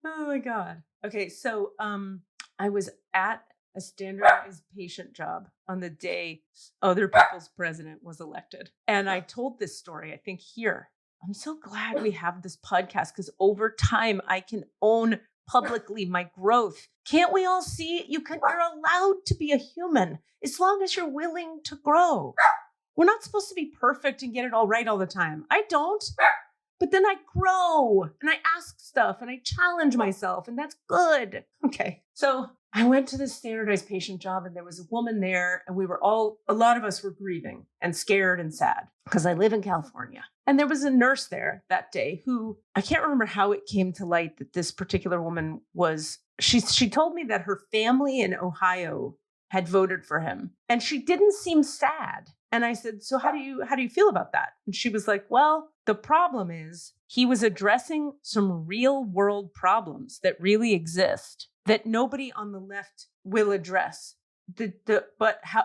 Oh my God. Okay. So, I was at a standardized patient job on the day other people's president was elected. And I told this story, I think here. I'm so glad we have this podcast because over time I can own publicly my growth. Can't we all see it? You're allowed to be a human as long as you're willing to grow. We're not supposed to be perfect and get it all right all the time. I don't. But then I grow and I ask stuff and I challenge myself, and that's good. Okay. So I went to this standardized patient job and there was a woman there, and a lot of us were grieving and scared and sad because I live in California. And there was a nurse there that day who, I can't remember how it came to light that this particular woman she told me that her family in Ohio had voted for him, and she didn't seem sad. And I said, so how do you feel about that? And she was like, well, the problem is he was addressing some real world problems that really exist that nobody on the left will address.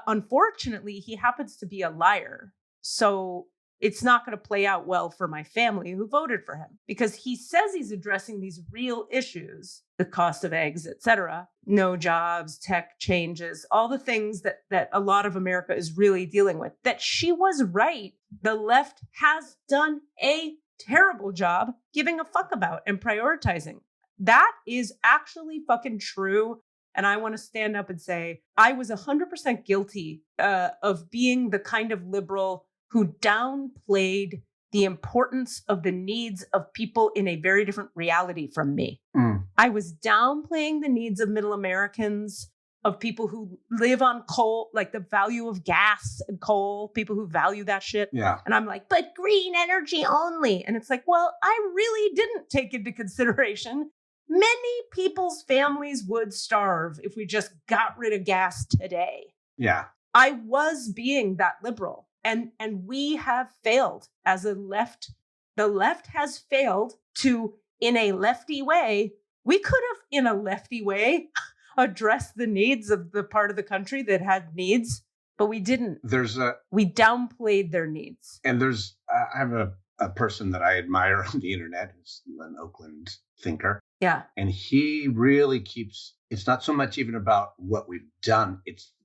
Unfortunately, he happens to be a liar. So it's not going to play out well for my family who voted for him, because he says he's addressing these real issues, the cost of eggs, et cetera, no jobs, tech changes, all the things that a lot of America is really dealing with. That she was right. The left has done a terrible job giving a fuck about and prioritizing. That is actually fucking true. And I want to stand up and say, I was 100% guilty of being the kind of liberal who downplayed the importance of the needs of people in a very different reality from me. I was downplaying the needs of middle Americans, of people who live on coal, like the value of gas and coal, people who value that shit. Yeah. And I'm like, but green energy only. And it's like, well, I really didn't take into consideration many people's families would starve if we just got rid of gas today. Yeah. I was being that liberal. And we have failed as a left. The left has failed to, in a lefty way, we could have, in a lefty way, addressed the needs of the part of the country that had needs, but we didn't. We downplayed their needs. And I have a person that I admire on the internet who's an Oakland thinker. Yeah. And he really it's not so much even about what we've done.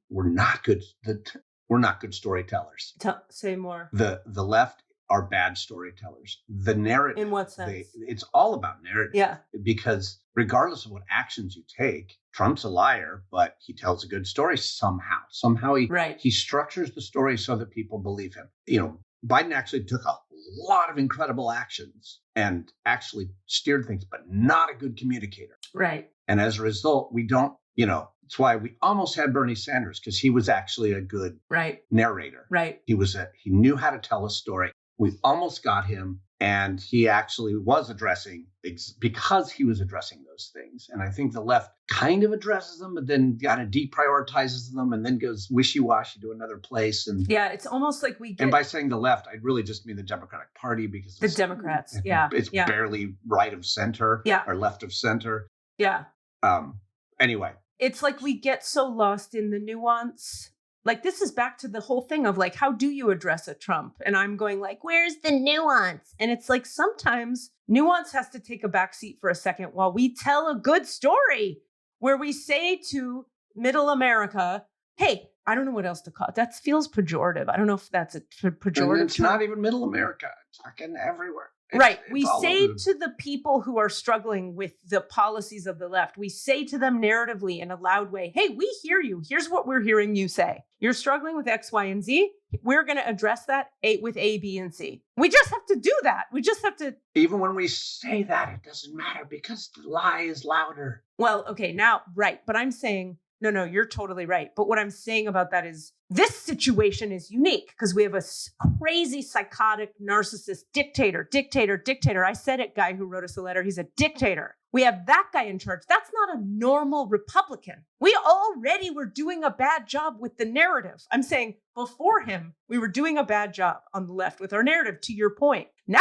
We're not good storytellers. Say more. The left are bad storytellers. The narrative. In what sense? It's all about narrative. Yeah. Because regardless of what actions you take, Trump's a liar, but he tells a good story somehow. Somehow he structures the story so that people believe him. Biden actually took a lot of incredible actions and actually steered things, but not a good communicator. Right. And as a result, we don't, it's why we almost had Bernie Sanders, because he was actually a good narrator. Right. He knew how to tell a story. We almost got him, and he actually was addressing because he was addressing those things. And I think the left kind of addresses them, but then kind of deprioritizes them and then goes wishy-washy to another place. And yeah, it's almost like and by saying the left, I really just mean the Democratic Party, because the Democrats, it's barely right of center or left of center. Yeah. Anyway. It's like we get so lost in the nuance. Like, this is back to the whole thing of like, how do you address a Trump? And I'm going like, where's the nuance? And it's like, sometimes nuance has to take a backseat for a second while we tell a good story where we say to middle America, hey, I don't know what else to call it. That feels pejorative. I don't know if that's a pejorative. And it's not even middle America. It's fucking everywhere. We say to the people who are struggling with the policies of the left, we say to them narratively in a loud way, hey, we hear you. Here's what we're hearing you say. You're struggling with X, Y, and Z. We're going to address that with A, B, and C. We just have to do that. We just have to. Even when we say that, it doesn't matter because the lie is louder. Well, okay, now, right. But I'm saying, no, you're totally right. But what I'm saying about that is this situation is unique because we have a crazy, psychotic, narcissist dictator. I said it, guy who wrote us a letter. He's a dictator. We have that guy in charge. That's not a normal Republican. We already were doing a bad job with the narrative. I'm saying before him, we were doing a bad job on the left with our narrative, to your point. Now,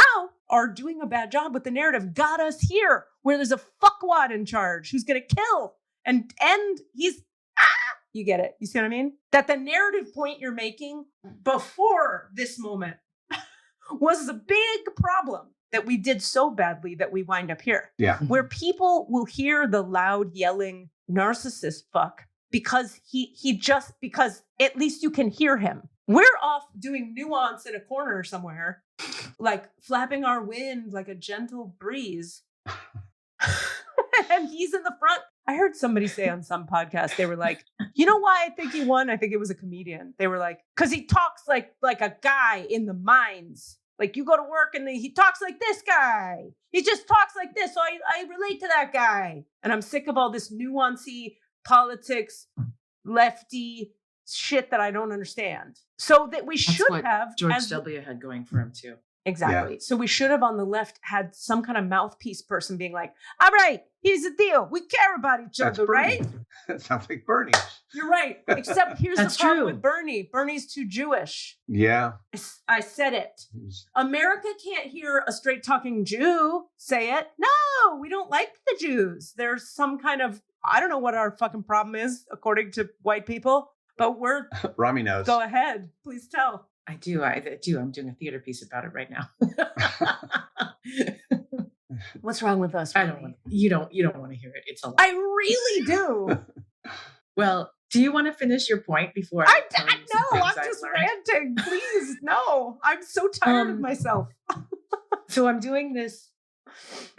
our doing a bad job with the narrative got us here, where there's a fuckwad in charge who's going to kill and he's you get it. You see what I mean? That the narrative point you're making before this moment was a big problem that we did so badly that we wind up here. Yeah. Where people will hear the loud yelling narcissist fuck because because at least you can hear him. We're off doing nuance in a corner somewhere, like flapping our wind like a gentle breeze. And he's in the front. I heard somebody say on some podcast, they were like, you know why I think he won? I think it was a comedian. They were like, because he talks like a guy in the mines. Like you go to work and he talks like this guy. He just talks like this. So I relate to that guy. And I'm sick of all this nuancy, politics, lefty shit that I don't understand. So that we should have. George W. had going for him too. Exactly. Yeah. So we should have on the left had some kind of mouthpiece person being like, all right, here's the deal. We care about each other, right? That sounds like Bernie. You're right. Except here's the problem with Bernie. Bernie's too Jewish. Yeah. I said it. America can't hear a straight talking Jew say it. No, we don't like the Jews. There's some kind of, I don't know what our fucking problem is, according to white people, but we're. Rami knows. Go ahead. Please tell. I do. I do. I'm doing a theater piece about it right now. What's wrong with us? I don't want. You don't want to hear it. It's a lot. I really do. Well, do you want to finish your point before I tell you some know. things I'm I've just learned? ranting. Please, no. I'm so tired of myself. So I'm doing this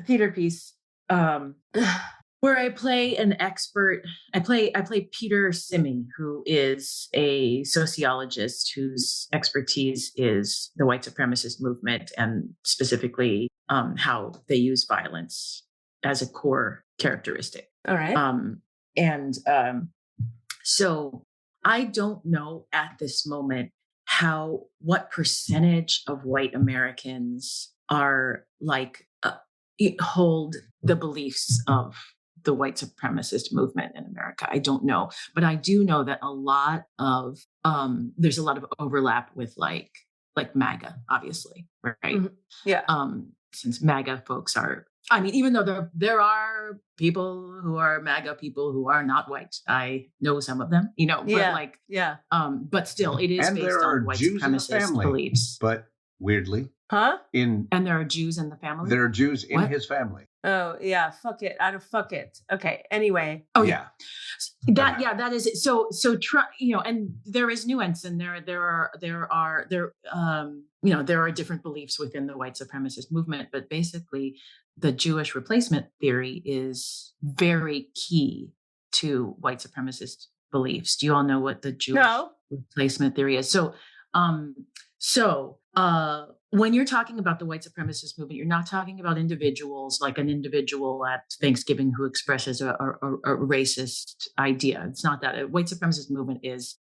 theater piece where I play an expert. I play Peter Simi, who is a sociologist whose expertise is the white supremacist movement and specifically how they use violence as a core characteristic. All right. So I don't know at this moment what percentage of white Americans are like hold the beliefs of the white supremacist movement in America. I don't know, but I do know that there's a lot of overlap with like MAGA, obviously, right? Mm-hmm. Yeah. Since MAGA folks are, I mean, even though there are people who are MAGA people who are not white, I know some of them, but still, it is and based on white Jews supremacist beliefs. But weirdly, and there are Jews in the family. There are Jews in his family. Oh yeah, fuck it. Fuck it. Okay. Anyway. Oh yeah. That is it. So and there is nuance, and there are different beliefs within the white supremacist movement, but basically the Jewish replacement theory is very key to white supremacist beliefs. Do you all know what the Jewish replacement theory is? So when you're talking about the white supremacist movement, you're not talking about individuals, like an individual at Thanksgiving who expresses a racist idea. It's not that. A white supremacist movement is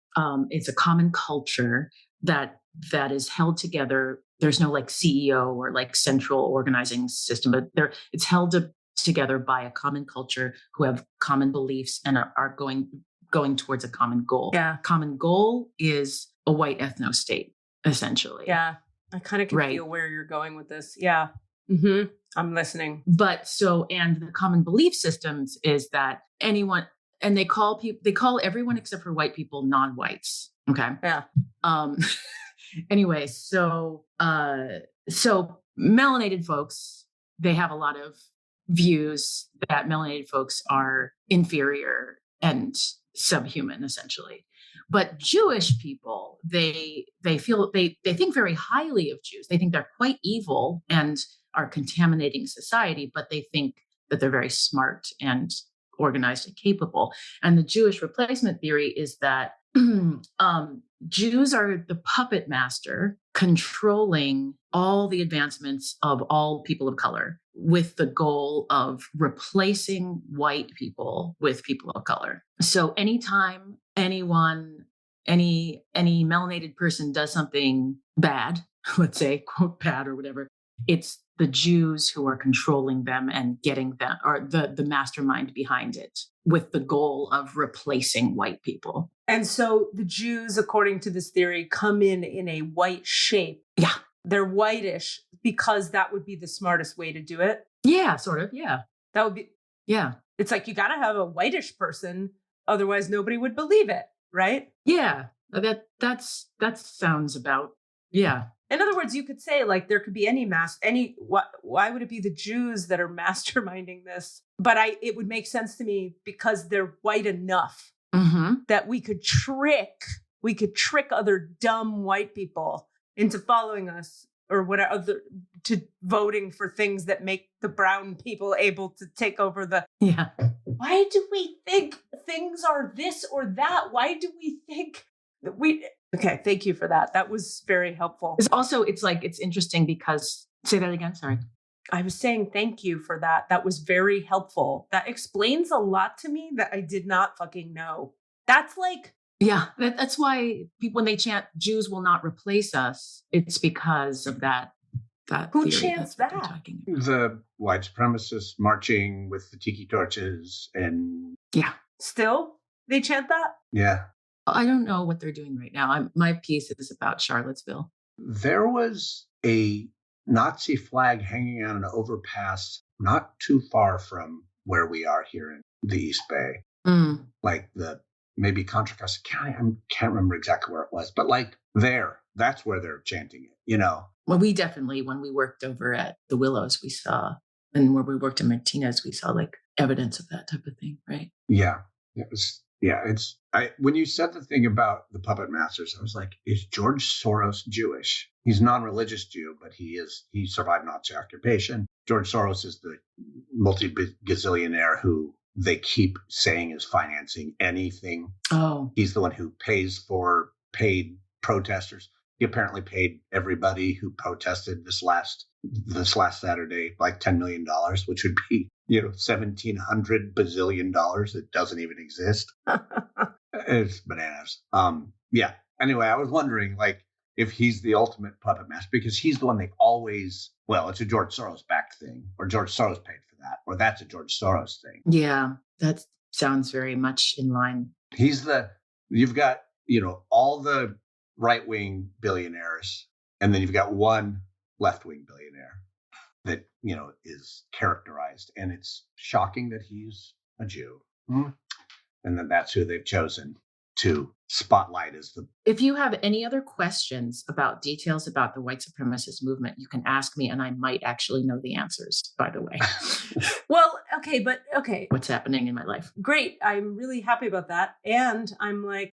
it's a common culture that is held together. There's no like CEO or like central organizing system, but it's held together by a common culture who have common beliefs and are going towards a common goal. Yeah. Common goal is a white ethno state, essentially. Yeah. I kind of can feel where you're going with this. Yeah. Mm-hmm. I'm listening. And the common belief systems is that anyone, and they call everyone except for white people non-whites. Okay. Yeah. Anyway, so melanated folks, they have a lot of views that melanated folks are inferior and subhuman, essentially. But Jewish people, they think very highly of Jews. They think they're quite evil and are contaminating society, but they think that they're very smart and organized and capable. And the Jewish replacement theory is that Jews are the puppet master controlling all the advancements of all people of color with the goal of replacing white people with people of color. So anytime any melanated person does something bad, let's say, quote, bad or whatever, it's the Jews who are controlling them and getting them, or the mastermind behind it, with the goal of replacing white people. And so the Jews, according to this theory, come in a white shape. Yeah. They're whitish because that would be the smartest way to do it. Yeah, sort of. Yeah. That would be. Yeah. It's like you got to have a whitish person. Otherwise, nobody would believe it. Right. Yeah. That sounds about. Yeah. In other words, you could say like there could be why would it be the Jews that are masterminding this? But it would make sense to me because they're white enough that we could trick other dumb white people into following us or whatever, to voting for things that make the brown people able to take over the. Yeah. Why do we think things are this or that? Why do we think that we? Okay, thank you for that. That was very helpful. It's interesting because, say that again, sorry. I was saying thank you for that. That was very helpful. That explains a lot to me that I did not fucking know. That's like... Yeah, that's why people, when they chant, Jews will not replace us, it's because of that Who theory. Chants that? The white supremacists marching with the tiki torches and... Yeah. Still? They chant that? Yeah. I don't know what they're doing right now. My piece is about Charlottesville. There was a Nazi flag hanging on an overpass not too far from where we are here in the East Bay. Like maybe Contra Costa County. I can't remember exactly where it was, but like there. that's where they're chanting it, you know? Well, we definitely, when we worked over at the Willows, we saw, and where we worked in Martinez, we saw like evidence of that type of thing, right? Yeah. When you said the thing about the puppet masters, I was like, is George Soros Jewish? He's non-religious Jew, but he survived Nazi occupation. George Soros is the multi-gazillionaire who they keep saying is financing anything. Oh. He's the one who pays for paid protesters. He apparently paid everybody who protested this last Saturday like $10 million, which would be, $1,700 bazillion that doesn't even exist. It's bananas. Yeah. Anyway, I was wondering, like, if he's the ultimate puppet master, because he's the one they always, it's a George Soros backed thing, or George Soros paid for that, or that's a George Soros thing. Yeah, that sounds very much in line. You've got, all the right-wing billionaires, and then you've got one left-wing billionaire that, is characterized. And it's shocking that he's a Jew. Mm-hmm. And then that's who they've chosen to spotlight as the... If you have any other questions about details about the white supremacist movement, you can ask me, and I might actually know the answers, by the way. Well, okay. What's happening in my life? Great. I'm really happy about that. And I'm like,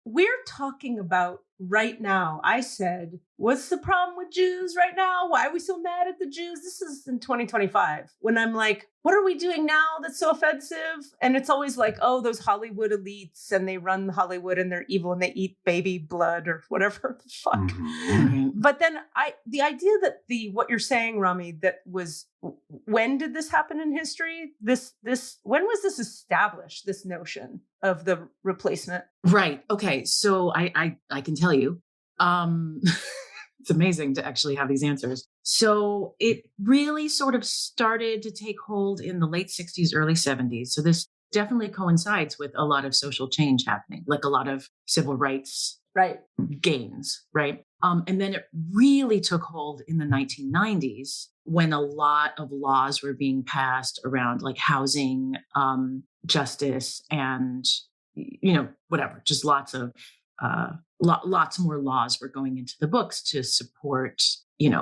we're talking about right now. I said, what's the problem with Jews right now? Why are we so mad at the Jews? This is in 2025 when I'm like, what are we doing now that's so offensive? And it's always like, oh, those Hollywood elites, and they run Hollywood and they're evil and they eat baby blood or whatever the fuck. Mm-hmm. But then the idea that what you're saying, Rami, that was, when did this happen in history? When was this established, this notion of the replacement? Right. Okay. So I can tell you, it's amazing to actually have these answers. So it really sort of started to take hold in the late 60s, early 70s. So this definitely coincides with a lot of social change happening, like a lot of civil rights gains, right? And then it really took hold in the 1990s when a lot of laws were being passed around like housing, justice, and, whatever, just lots of lots more laws were going into the books to support,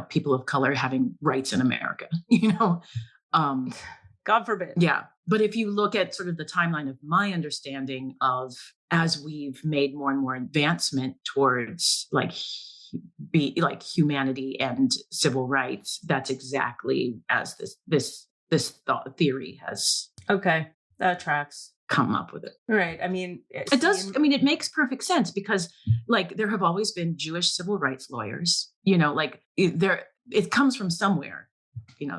people of color having rights in America, God forbid. Yeah. But if you look at sort of the timeline of my understanding of, as we've made more and more advancement towards like humanity and civil rights, that's exactly as this thought theory has. Okay. That tracks. Come up with it. Right. I mean, it does. I mean, it makes perfect sense because like there have always been Jewish civil rights lawyers, it comes from somewhere,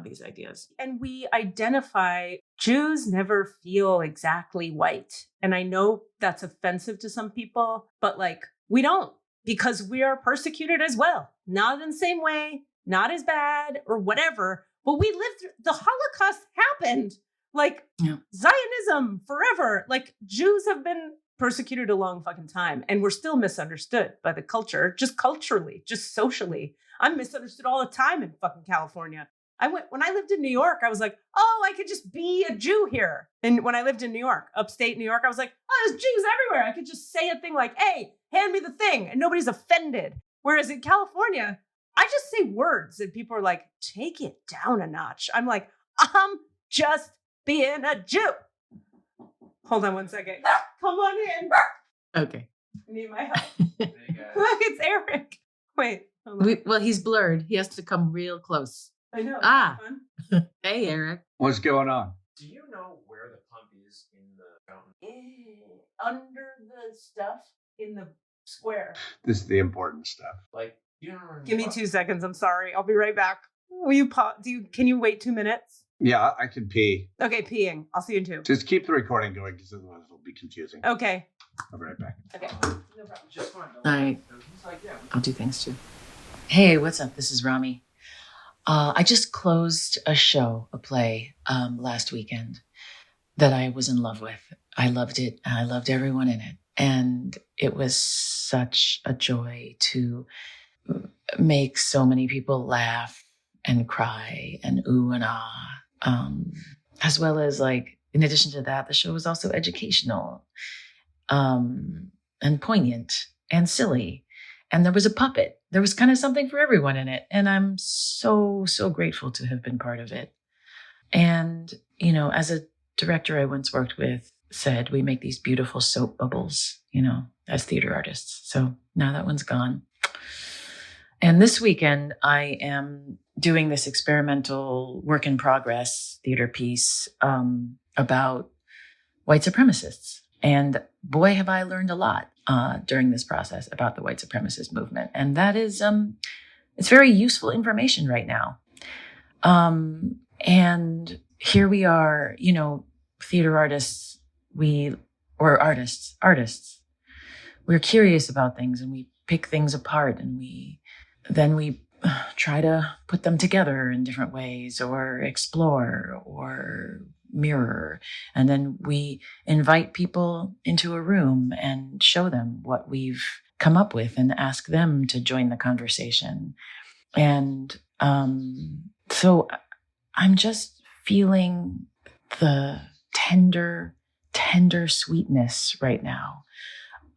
these ideas. And we identify, Jews never feel exactly white. And I know that's offensive to some people, but like we don't, because we are persecuted as well. Not in the same way, not as bad or whatever, but we lived through, the Holocaust happened. Like Zionism forever. Like Jews have been persecuted a long fucking time, and we're still misunderstood by the culture, just culturally, just socially. I'm misunderstood all the time in fucking California. When I lived in New York, I was like, oh, I could just be a Jew here. And when I lived in New York, upstate New York, I was like, oh, there's Jews everywhere. I could just say a thing like, hey, hand me the thing, and nobody's offended. Whereas in California, I just say words and people are like, take it down a notch. I'm like, I'm just being a Jew. Hold on one second. Come on in. Okay. I need my help. Look, it's Eric. Wait. Well, he's blurred. He has to come real close. I know. Hey, Eric. What's going on? Do you know where the pump is in the fountain? Under the stuff in the square. This is the important stuff. Like, you know. Give me 2 seconds. I'm sorry. I'll be right back. Will you pause? Can you wait 2 minutes? Yeah, I can pee. Okay, peeing. I'll see you in 2. Just keep the recording going because otherwise it'll be confusing. Okay. I'll be right back. Okay. No problem. Just fine. All right. I'll do things too. Hey, what's up? This is Rami. I just closed a play last weekend that I was in love with. I loved it. And I loved everyone in it. And it was such a joy to make so many people laugh and cry and ooh and ah. As well as like, in addition to that, the show was also educational, and poignant and silly. And there was a puppet. There was kind of something for everyone in it. And I'm so, so grateful to have been part of it. And, you know, as a director I once worked with said, we make these beautiful soap bubbles, you know, as theater artists. So now that one's gone. And this weekend, I am doing this experimental work in progress theater piece about white supremacists. And boy, have I learned a lot during this process about the white supremacist movement. And that is, it's very useful information right now. And here we are, you know, theater artists, artists, we're curious about things and we pick things apart and then we try to put them together in different ways or explore or mirror. And then we invite people into a room and show them what we've come up with and ask them to join the conversation. And so I'm just feeling the tender sweetness right now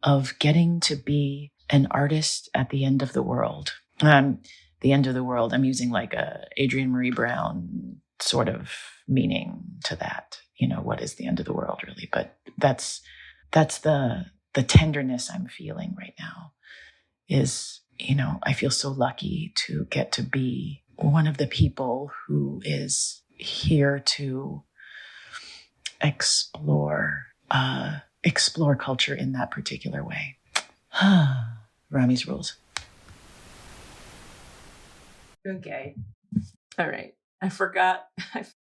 of getting to be an artist at the end of the world. The end of the world, I'm using like a Adrienne Marie Brown sort of meaning to that. You know, what is the end of the world really? But that's the tenderness I'm feeling right now is, you know, I feel so lucky to get to be one of the people who is here to explore culture in that particular way. Rami's rules. Okay. All right. I forgot.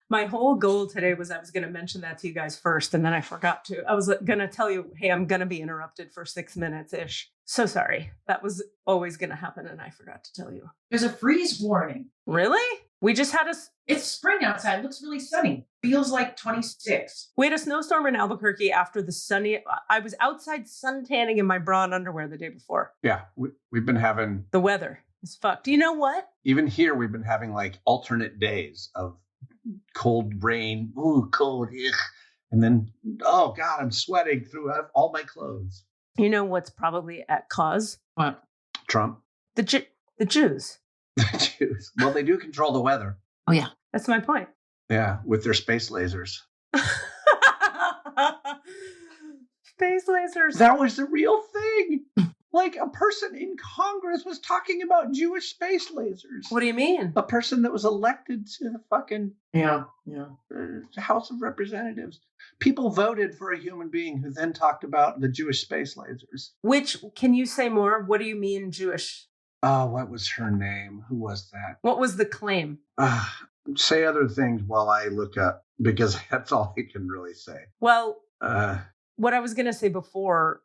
My whole goal today was I was going to mention that to you guys first, and then I forgot to. I was going to tell you, hey, I'm going to be interrupted for 6 minutes-ish. So sorry. That was always going to happen, and I forgot to tell you. There's a freeze warning. Really? We just had It's spring outside. It looks really sunny. Feels like 26. We had a snowstorm in Albuquerque after the sunny. I was outside suntanning in my bra and underwear the day before. Yeah, we've been having... The weather is fucked. You know what? Even here, we've been having like alternate days of cold rain. Ooh, cold. Ugh. And then, oh God, I'm sweating through all my clothes. You know what's probably at cause? What? Trump. The Jews. The Jews. Well, they do control the weather. Oh, yeah. That's my point. Yeah, with their space lasers. Space lasers. That was the real thing. Like a person in Congress was talking about Jewish space lasers. What do you mean? A person that was elected to the fucking House of Representatives. People voted for a human being who then talked about the Jewish space lasers. Which, can you say more? What do you mean Jewish? Oh, what was her name? Who was that? What was the claim? Say other things while I look up, because that's all I can really say. Well, what I was going to say before,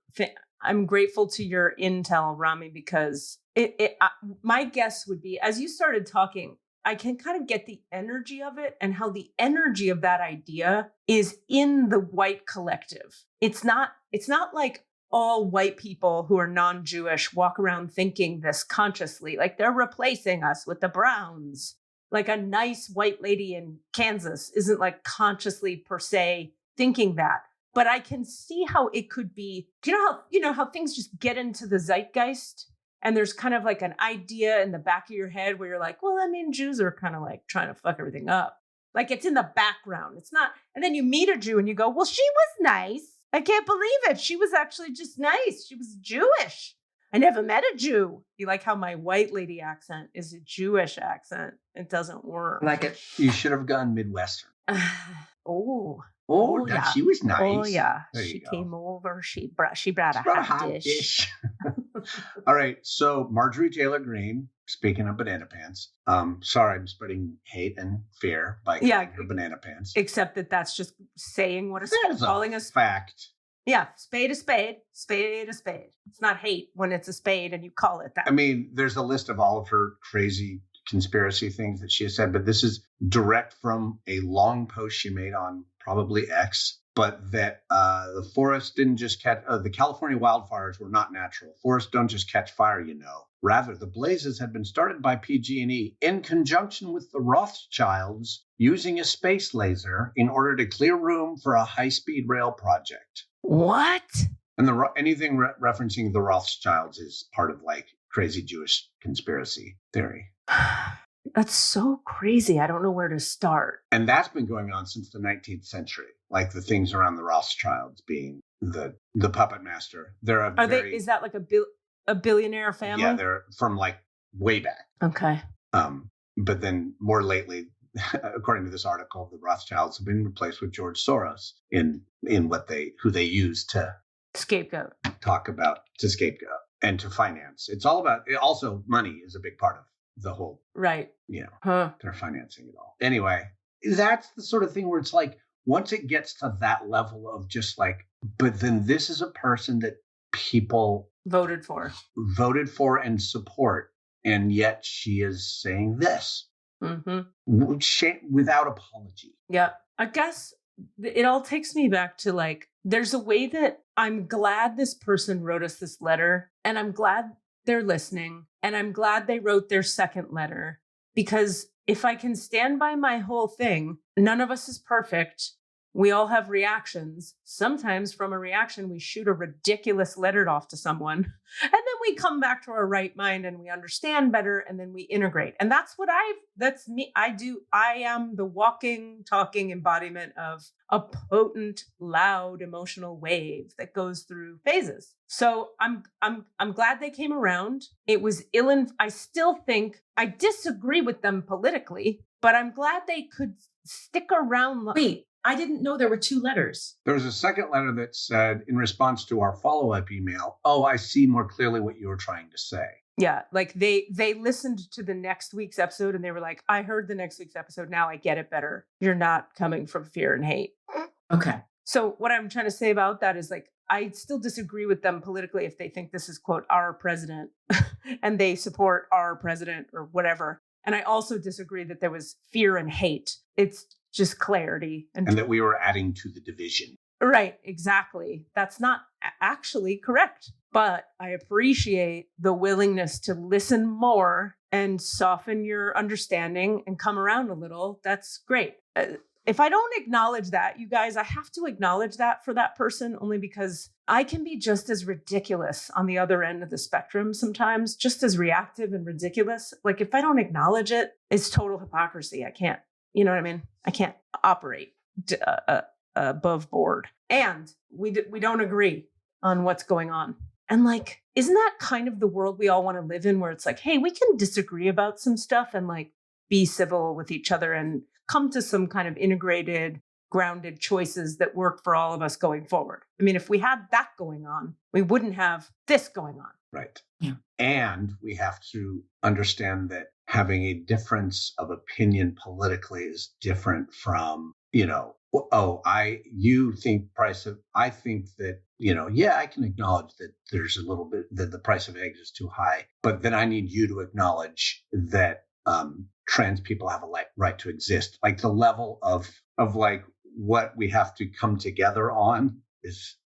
I'm grateful to your intel, Rami, because my guess would be, as you started talking, I can kind of get the energy of it and how the energy of that idea is in the white collective. It's not like all white people who are non-Jewish walk around thinking this consciously, like they're replacing us with the Browns. Like a nice white lady in Kansas isn't like consciously per se thinking that. But I can see how it could be. Do you know how things just get into the zeitgeist? And there's kind of like an idea in the back of your head where you're like, well, I mean, Jews are kind of like trying to fuck everything up. Like it's in the background. It's not. And then you meet a Jew and you go, well, she was nice. I can't believe it. She was actually just nice. She was Jewish. I never met a Jew. You like how my white lady accent is a Jewish accent. It doesn't work. Like it. You should have gone Midwestern. Oh, yeah. She was nice. Oh, yeah. There She you go. came over. She brought a hot dish. All right. So Marjorie Taylor Greene, speaking of banana pants. Sorry, I'm spreading hate and fear by calling her banana pants. Except that's just saying what calling us fact. Yeah, spade a spade, spade a spade. It's not hate when it's a spade and you call it that. I mean, there's a list of all of her crazy conspiracy things that she has said, but this is direct from a long post she made on probably X, but that the forest didn't just catch, the California wildfires were not natural. Forests don't just catch fire, you know. Rather, the blazes had been started by PG&E in conjunction with the Rothschilds using a space laser in order to clear room for a high-speed rail project. What? And anything referencing the Rothschilds is part of like crazy Jewish conspiracy theory. That's so crazy. I don't know where to start. And that's been going on since the 19th century, like the things around the Rothschilds being the puppet master. Is that like a billionaire family? Yeah, they're from like way back. Okay. But then more lately, according to this article, the Rothschilds have been replaced with George Soros in who they use to scapegoat, to scapegoat and to finance. It's all about, also money is a big part of the whole, right? They're financing it all. Anyway, that's the sort of thing where it's like, once it gets to that level of just like, but then this is a person that people voted for and support, and yet she is saying this without apology. Yeah, I guess it all takes me back to like, there's a way that I'm glad this person wrote us this letter, and I'm glad they're listening, and I'm glad they wrote their second letter, because if I can stand by my whole thing, none of us is perfect. We all have reactions. Sometimes from a reaction, we shoot a ridiculous letter off to someone, and then we come back to our right mind and we understand better, and then we integrate. And that's me. I am the walking, talking embodiment of a potent, loud, emotional wave that goes through phases. So I'm glad they came around. It was I still think I disagree with them politically, but I'm glad they could stick around. Wait. I didn't know there were two letters. There was a second letter that said, in response to our follow-up email, "Oh, I see more clearly what you were trying to say." Yeah, like they listened to the next week's episode and they were like, "I heard the next week's episode. Now I get it better. You're not coming from fear and hate." Okay. So what I'm trying to say about that is like, I still disagree with them politically if they think this is, quote, our president and they support our president or whatever. And I also disagree that there was fear and hate. It's just clarity. And that we were adding to the division. Right, exactly. That's not actually correct. But I appreciate the willingness to listen more and soften your understanding and come around a little. That's great. If I don't acknowledge that, you guys, I have to acknowledge that for that person, only because I can be just as ridiculous on the other end of the spectrum sometimes, just as reactive and ridiculous. Like if I don't acknowledge it, it's total hypocrisy. I can't. You know what I mean? I can't operate above board. And we don't agree on what's going on. And like, isn't that kind of the world we all want to live in, where it's like, hey, we can disagree about some stuff and like be civil with each other and come to some kind of integrated, grounded choices that work for all of us going forward. I mean, if we had that going on, we wouldn't have this going on. Right. Yeah. And we have to understand that having a difference of opinion politically is different from, I think that, I can acknowledge that there's a little bit that the price of eggs is too high, but then I need you to acknowledge that trans people have a right to exist. Like the level of like what we have to come together on is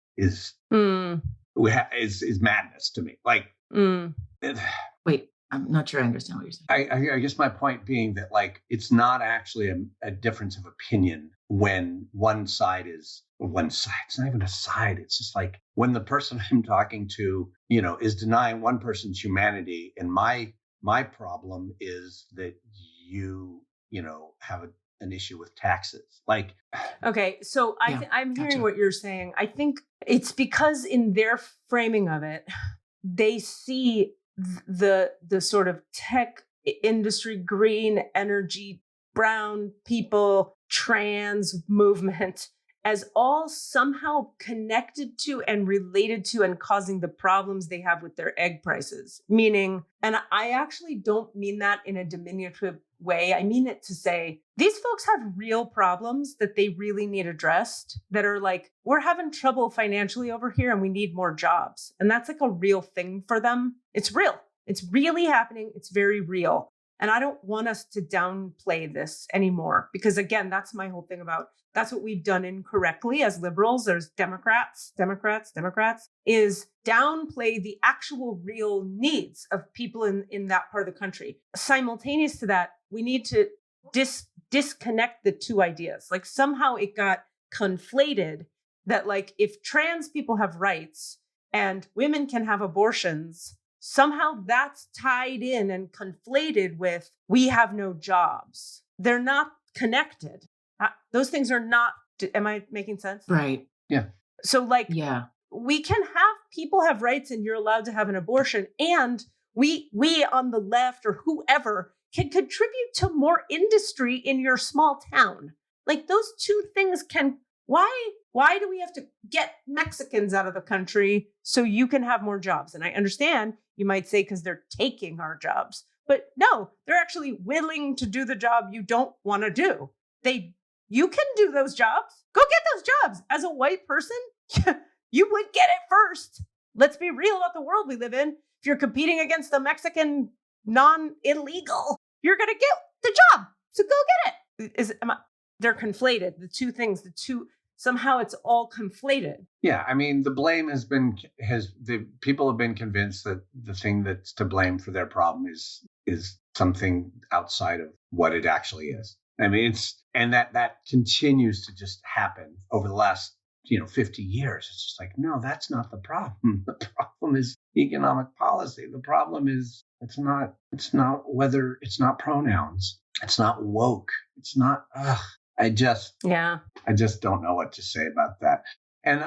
madness to me. Like, wait, I'm not sure I understand what you're saying. I guess my point being that like it's not actually a difference of opinion when one side. It's not even a side. It's just like when the person I'm talking to, is denying one person's humanity, and my problem is that you have an issue with taxes. Like, okay, so Yeah, I'm gotcha. hearing what you're saying. I think it's because in their framing of it, they see the sort of tech industry, green energy, brown people, trans movement as all somehow connected to and related to and causing the problems they have with their egg prices. Meaning, and I actually don't mean that in a diminutive way. I mean it to say these folks have real problems that they really need addressed, that are like, we're having trouble financially over here and we need more jobs. And that's like a real thing for them. It's real. It's really happening. It's very real. And I don't want us to downplay this anymore, because again, that's my whole thing about, that's what we've done incorrectly as liberals. There's Democrats, is downplay the actual real needs of people in that part of the country. Simultaneous to that, we need to disconnect the two ideas. Like somehow it got conflated that like, if trans people have rights and women can have abortions, somehow that's tied in and conflated with we have no jobs. They're not connected. Those things are not, am I making sense? Right. Yeah. So like, Yeah. we can have people have rights and you're allowed to have an abortion. And we on the left or whoever can contribute to more industry in your small town. Like those two things can, why do we have to get Mexicans out of the country so you can have more jobs? And I understand you might say because they're taking our jobs, but no, they're actually willing to do the job you don't want to do. You can do those jobs. Go get those jobs. As a white person, you would get it first. Let's be real about the world we live in. If you're competing against a Mexican non-illegal, you're going to get the job. So go get it. They're conflated. Somehow it's all conflated. Yeah. I mean, the blame people have been convinced that the thing that's to blame for their problem is something outside of what it actually is. I mean, that continues to just happen over the last 50 years. It's just like, no, that's not the problem. The problem is economic policy. The problem is it's not pronouns. It's not woke. It's not, I just don't know what to say about that. And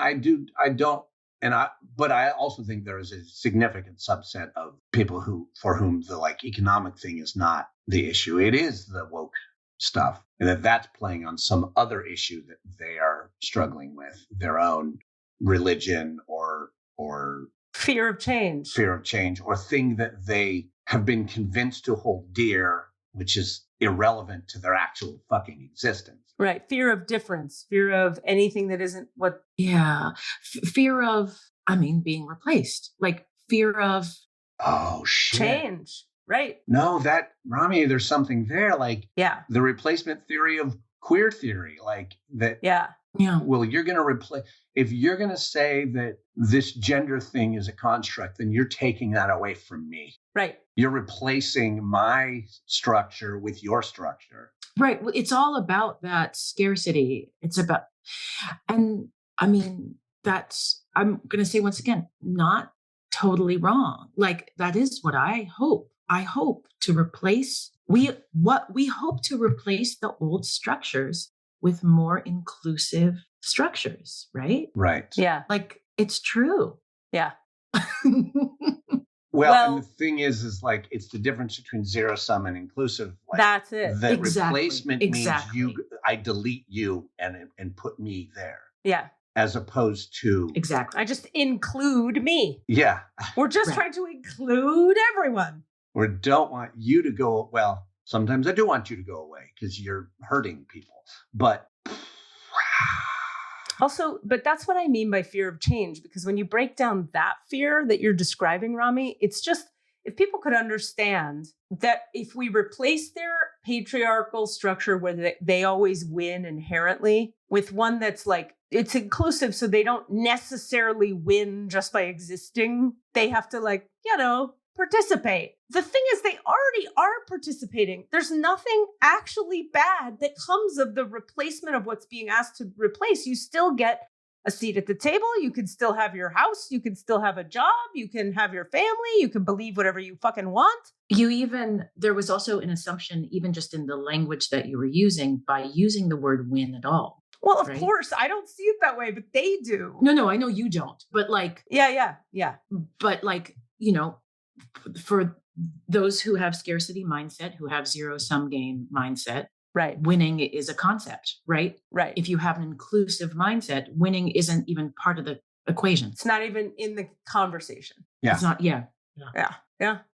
but I also think there is a significant subset of people for whom the economic thing is not the issue. It is the woke stuff, and that's playing on some other issue that they are struggling with, their own religion or fear of change, or thing that they have been convinced to hold dear, which is irrelevant to their actual fucking existence. Right. Fear of difference, fear of anything that isn't what. Yeah. Fear of, being replaced, like fear of. Oh, shit. Change. Right. No, Rami, there's something there, the replacement theory of queer theory, like that. Yeah. Well, you're going to replace, if you're going to say that this gender thing is a construct, then you're taking that away from me. Right. You're replacing my structure with your structure. Right. Well, it's all about that scarcity. It's about, and I'm going to say once again, not totally wrong. Like that is what I hope. I hope to replace, we hope to replace the old structures with more inclusive structures, right? Right. Yeah. Like it's true. Yeah. Well, and the thing is it's the difference between zero sum and inclusive. That's it. The Exactly. replacement means I delete you and put me there. Yeah. As opposed to exactly. I just include me. Yeah. We're just trying to include everyone. Or don't want you to go. Well, sometimes I do want you to go away because you're hurting people. But also, but that's what I mean by fear of change, because when you break down that fear that you're describing, Rami, it's just, if people could understand that if we replace their patriarchal structure where they always win inherently with one that's it's inclusive, so they don't necessarily win just by existing. They have to participate. The thing is, they already are participating. There's nothing actually bad that comes of the replacement of what's being asked to replace. You still get a seat at the table. You can still have your house. You can still have a job. You can have your family. You can believe whatever you fucking want. There was also an assumption, even just in the language that you were using, by using the word win at all. Well, of course, I don't see it that way, but they do. No, I know you don't. But yeah. But for those who have scarcity mindset, who have zero-sum game mindset, right, winning is a concept, right? Right. If you have an inclusive mindset, winning isn't even part of the equation. It's not even in the conversation. Yeah. It's not, yeah.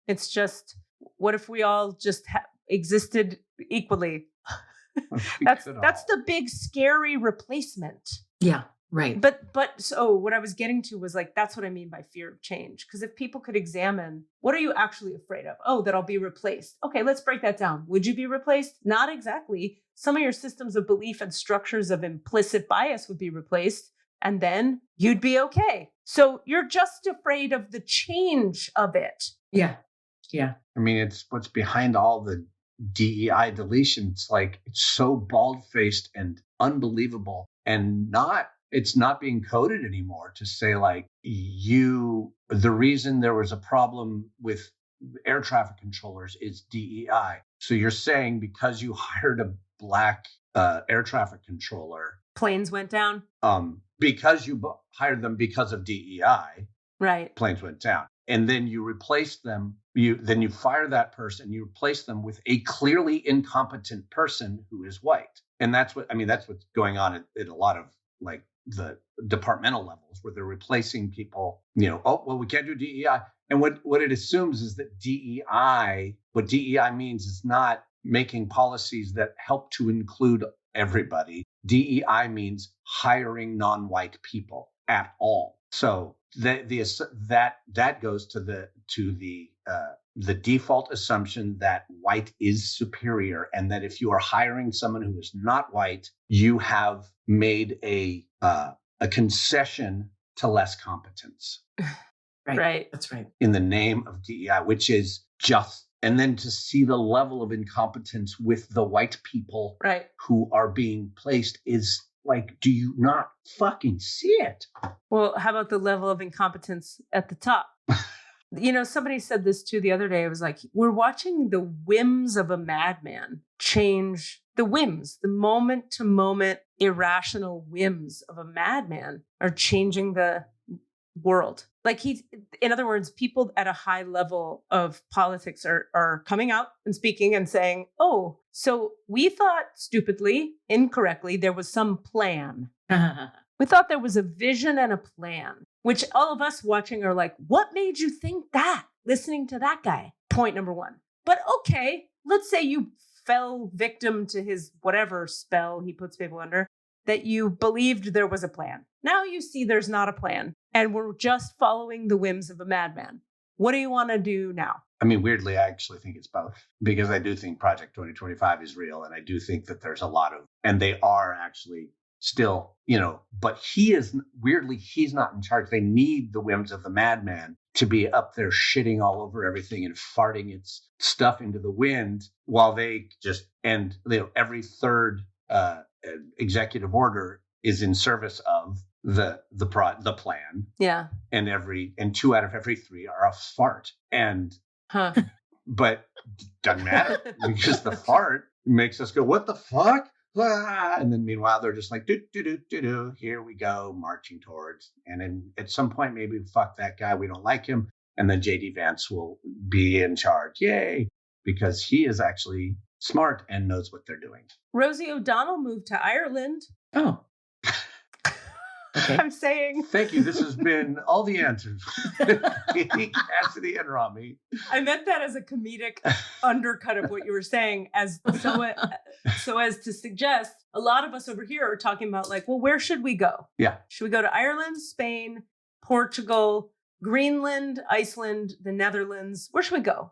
It's just, what if we all just existed equally? That's the big scary replacement. Yeah. Right. But so what I was getting to was that's what I mean by fear of change. Because if people could examine, what are you actually afraid of? Oh, that I'll be replaced. Okay, let's break that down. Would you be replaced? Not exactly. Some of your systems of belief and structures of implicit bias would be replaced, and then you'd be okay. So you're just afraid of the change of it. Yeah. Yeah. I mean, it's what's behind all the DEI deletion. It's so bald-faced and unbelievable and not it's not being coded anymore to say like the reason there was a problem with air traffic controllers is DEI. So you're saying because you hired a black air traffic controller, planes went down. Because you hired them because of DEI, right? Planes went down, and then you replaced them. Then you fire that person. You replace them with a clearly incompetent person who is white, and that's what's going on at a lot of like the departmental levels where they're replacing people. Oh well, we can't do DEI, and what it assumes is that what DEI means is not making policies that help to include everybody. DEI means hiring non-white people at all. So that goes to the default assumption that white is superior, and that if you are hiring someone who is not white, you have made a concession to less competence. Right. That's right. In the name of DEI, which is just. And then to see the level of incompetence with the white people who are being placed is like, do you not fucking see it? Well, how about the level of incompetence at the top? Somebody said this too the other day. It was like, we're watching the whims of a madman change the moment to moment irrational whims of a madman are changing the world. Like in other words, people at a high level of politics are coming out and speaking and saying, oh, so we thought stupidly, incorrectly, there was some plan. We thought there was a vision and a plan, which all of us watching are like, what made you think that? Listening to that guy. Point number one. But okay, let's say you fell victim to his whatever spell he puts people under, that you believed there was a plan. Now you see there's not a plan, and we're just following the whims of a madman. What do you want to do now? I mean, weirdly, I actually think it's both, because I do think Project 2025 is real, and I do think that there's a lot of, and they are actually still, but he's not in charge. They need the whims of the madman to be up there shitting all over everything and farting its stuff into the wind while they just, and every third executive order is in service of the plan. Yeah. And 2 out of every 3 are a fart. And but doesn't matter because the fart makes us go, what the fuck? And then meanwhile they're just like do, here we go, marching towards. And then at some point maybe fuck that guy, we don't like him, and then JD Vance will be in charge. Yay, because he is actually smart and knows what they're doing. Rosie O'Donnell moved to Ireland. Oh. Okay. I'm saying. Thank you. This has been all the answers. Katie, Cassidy, and Rami. I meant that as a comedic undercut of what you were saying, so as to suggest a lot of us over here are talking about like, well, where should we go? Yeah. Should we go to Ireland, Spain, Portugal, Greenland, Iceland, the Netherlands? Where should we go?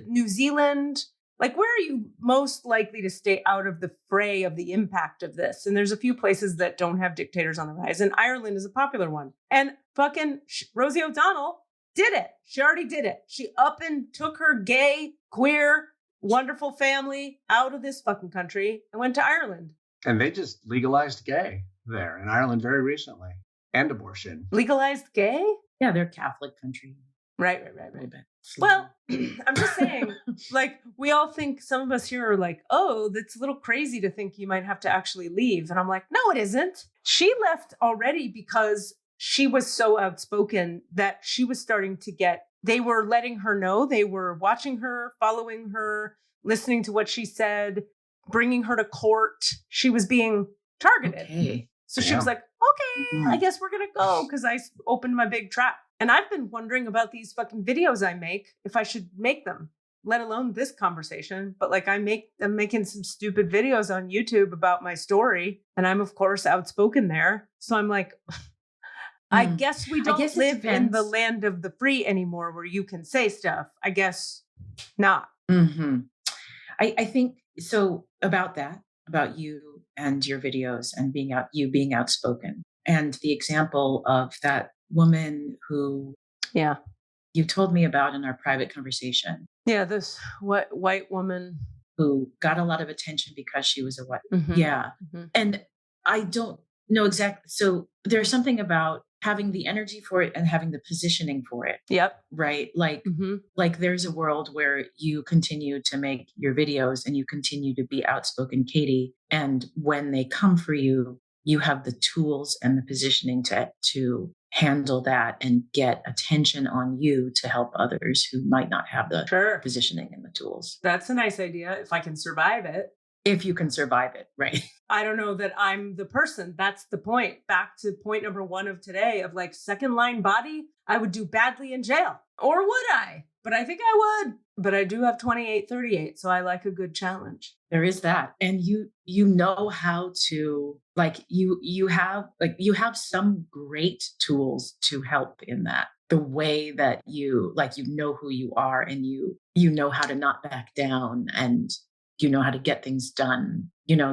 New Zealand? Like, where are you most likely to stay out of the fray of the impact of this? And there's a few places that don't have dictators on the rise. And Ireland is a popular one. And fucking Rosie O'Donnell did it. She already did it. She up and took her gay, queer, wonderful family out of this fucking country and went to Ireland. And they just legalized gay there in Ireland very recently. And abortion. Legalized gay? Yeah, they're a Catholic country. Right. Well, I'm just saying, like, we all think, some of us here are like, oh, that's a little crazy to think you might have to actually leave. And I'm like, no, it isn't. She left already because she was so outspoken that she was starting to they were letting her know, they were watching her, following her, listening to what she said, bringing her to court. She was being targeted. Okay. So she was like, okay, I guess we're going to go because I opened my big trap. And I've been wondering about these fucking videos I make, if I should make them, let alone this conversation. But like I'm making some stupid videos on YouTube about my story. And I'm, of course, outspoken there. So I'm like, I guess we don't live in the land of the free anymore where you can say stuff. I guess not. Mm-hmm. I think so about that, about you and your videos and being outspoken. And the example of that woman who you told me about in our private conversation. Yeah, this white woman who got a lot of attention because she was a white. Mm-hmm. Yeah. Mm-hmm. And I don't No, exactly. So there's something about having the energy for it and having the positioning for it. Yep. Right. Like there's a world where you continue to make your videos and you continue to be outspoken, Katie. And when they come for you, you have the tools and the positioning to handle that and get attention on you to help others who might not have the positioning and the tools. That's a nice idea if I can survive it. If you can survive it, right? I don't know that I'm the person. That's the point. Back to point number 1 of today of like second line body, I would do badly in jail. Or would I? But I think I would. But I do have 2838, so I like a good challenge. There is that. And you know how to, like, you have some great tools to help in that. The way that you know who you are, and you know how to not back down, and you know how to get things done,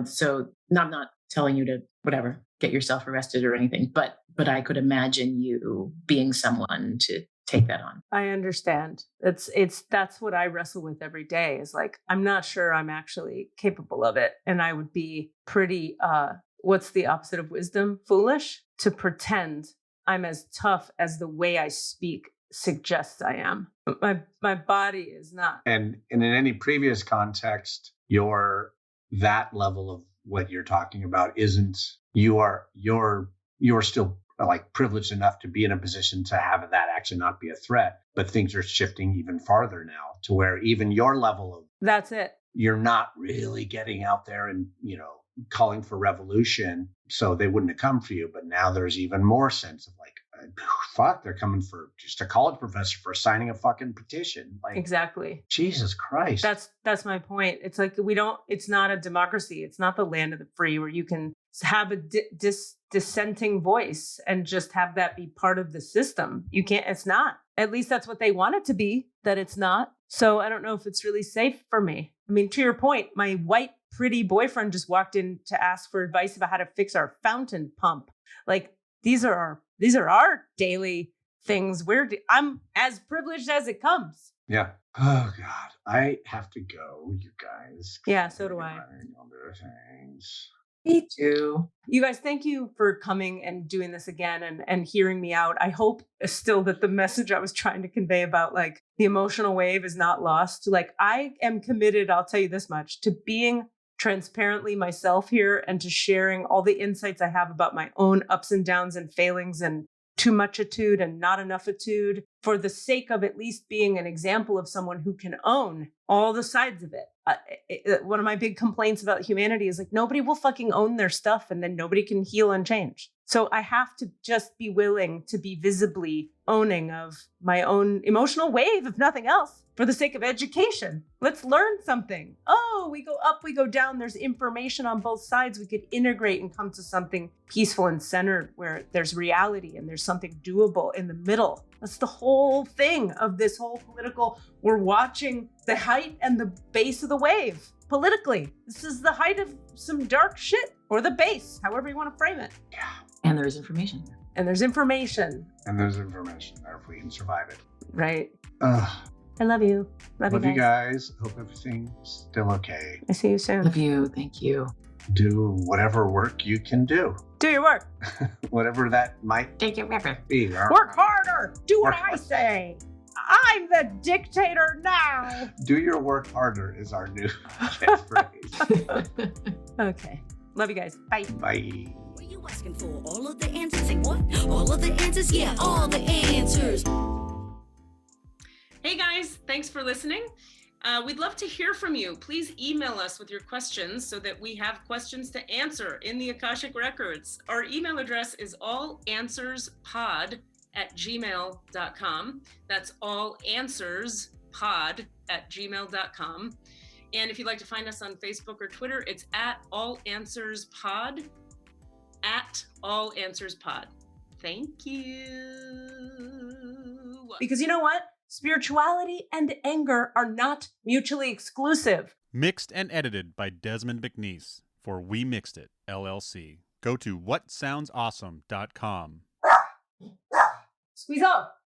so I'm not telling you to whatever, get yourself arrested or anything, but I could imagine you being someone to take that on. I understand. That's what I wrestle with every day, is like, I'm not sure I'm actually capable of it. And I would be pretty, what's the opposite of wisdom? Foolish to pretend I'm as tough as the way I speak suggests I am. My body is not. And in any previous context, that level of what you're talking about isn't, you're still like privileged enough to be in a position to have that actually not be a threat. But things are shifting even farther now to where even your level of, that's it. You're not really getting out there and, calling for revolution. So they wouldn't have come for you. But now there's even more sense of like, fuck, they're coming for just a college professor for signing a fucking petition. Like, exactly. Jesus Christ. That's my point. It's like, it's not a democracy. It's not the land of the free where you can have a dissenting voice and just have that be part of the system. You can't, it's not. At least that's what they want it to be, that it's not. So I don't know if it's really safe for me. I mean, to your point, my white, pretty boyfriend just walked in to ask for advice about how to fix our fountain pump. Like, these are our daily things. I'm as privileged as it comes. Yeah. Oh God, I have to go, you guys. Yeah, so do I. Other things. Me too. You guys, thank you for coming and doing this again and hearing me out. I hope still that the message I was trying to convey about like the emotional wave is not lost. Like, I am committed, I'll tell you this much, to being transparently myself here and to sharing all the insights I have about my own ups and downs and failings and too much-itude and not enough-itude, for the sake of at least being an example of someone who can own all the sides of it. One of my big complaints about humanity is like, nobody will fucking own their stuff and then nobody can heal and change. So I have to just be willing to be visibly owning of my own emotional wave, if nothing else, for the sake of education. Let's learn something. Oh, we go up, we go down. There's information on both sides. We could integrate and come to something peaceful and centered where there's reality and there's something doable in the middle. That's the whole thing of this whole political, we're watching the height and the base of the wave politically. This is the height of some dark shit, or the base, however you want to frame it. Yeah. And there is information. And there's information. And there's information there if we can survive it. Right. I love you. Love you guys. Hope everything's still okay. I see you soon. Love you. Thank you. Do whatever work you can do. Do your work. Whatever that might Take your river. be. Work harder. Do what I say. I'm the dictator now. Do your work harder is our new catchphrase. Okay. Love you guys. Bye. Bye. What are you asking for? All of the answers? Say what? All of the answers? Yeah, all the answers. Hey guys, thanks for listening. We'd love to hear from you. Please email us with your questions so that we have questions to answer in the Akashic Records. Our email address is allanswerspod@gmail.com. That's allanswerspod@gmail.com. And if you'd like to find us on Facebook or Twitter, it's @allanswerspod, @allanswerspod. Thank you. Because you know what? Spirituality and anger are not mutually exclusive. Mixed and edited by Desmond McNeese for We Mixed It, LLC. Go to whatsoundsawesome.com. Squeeze up.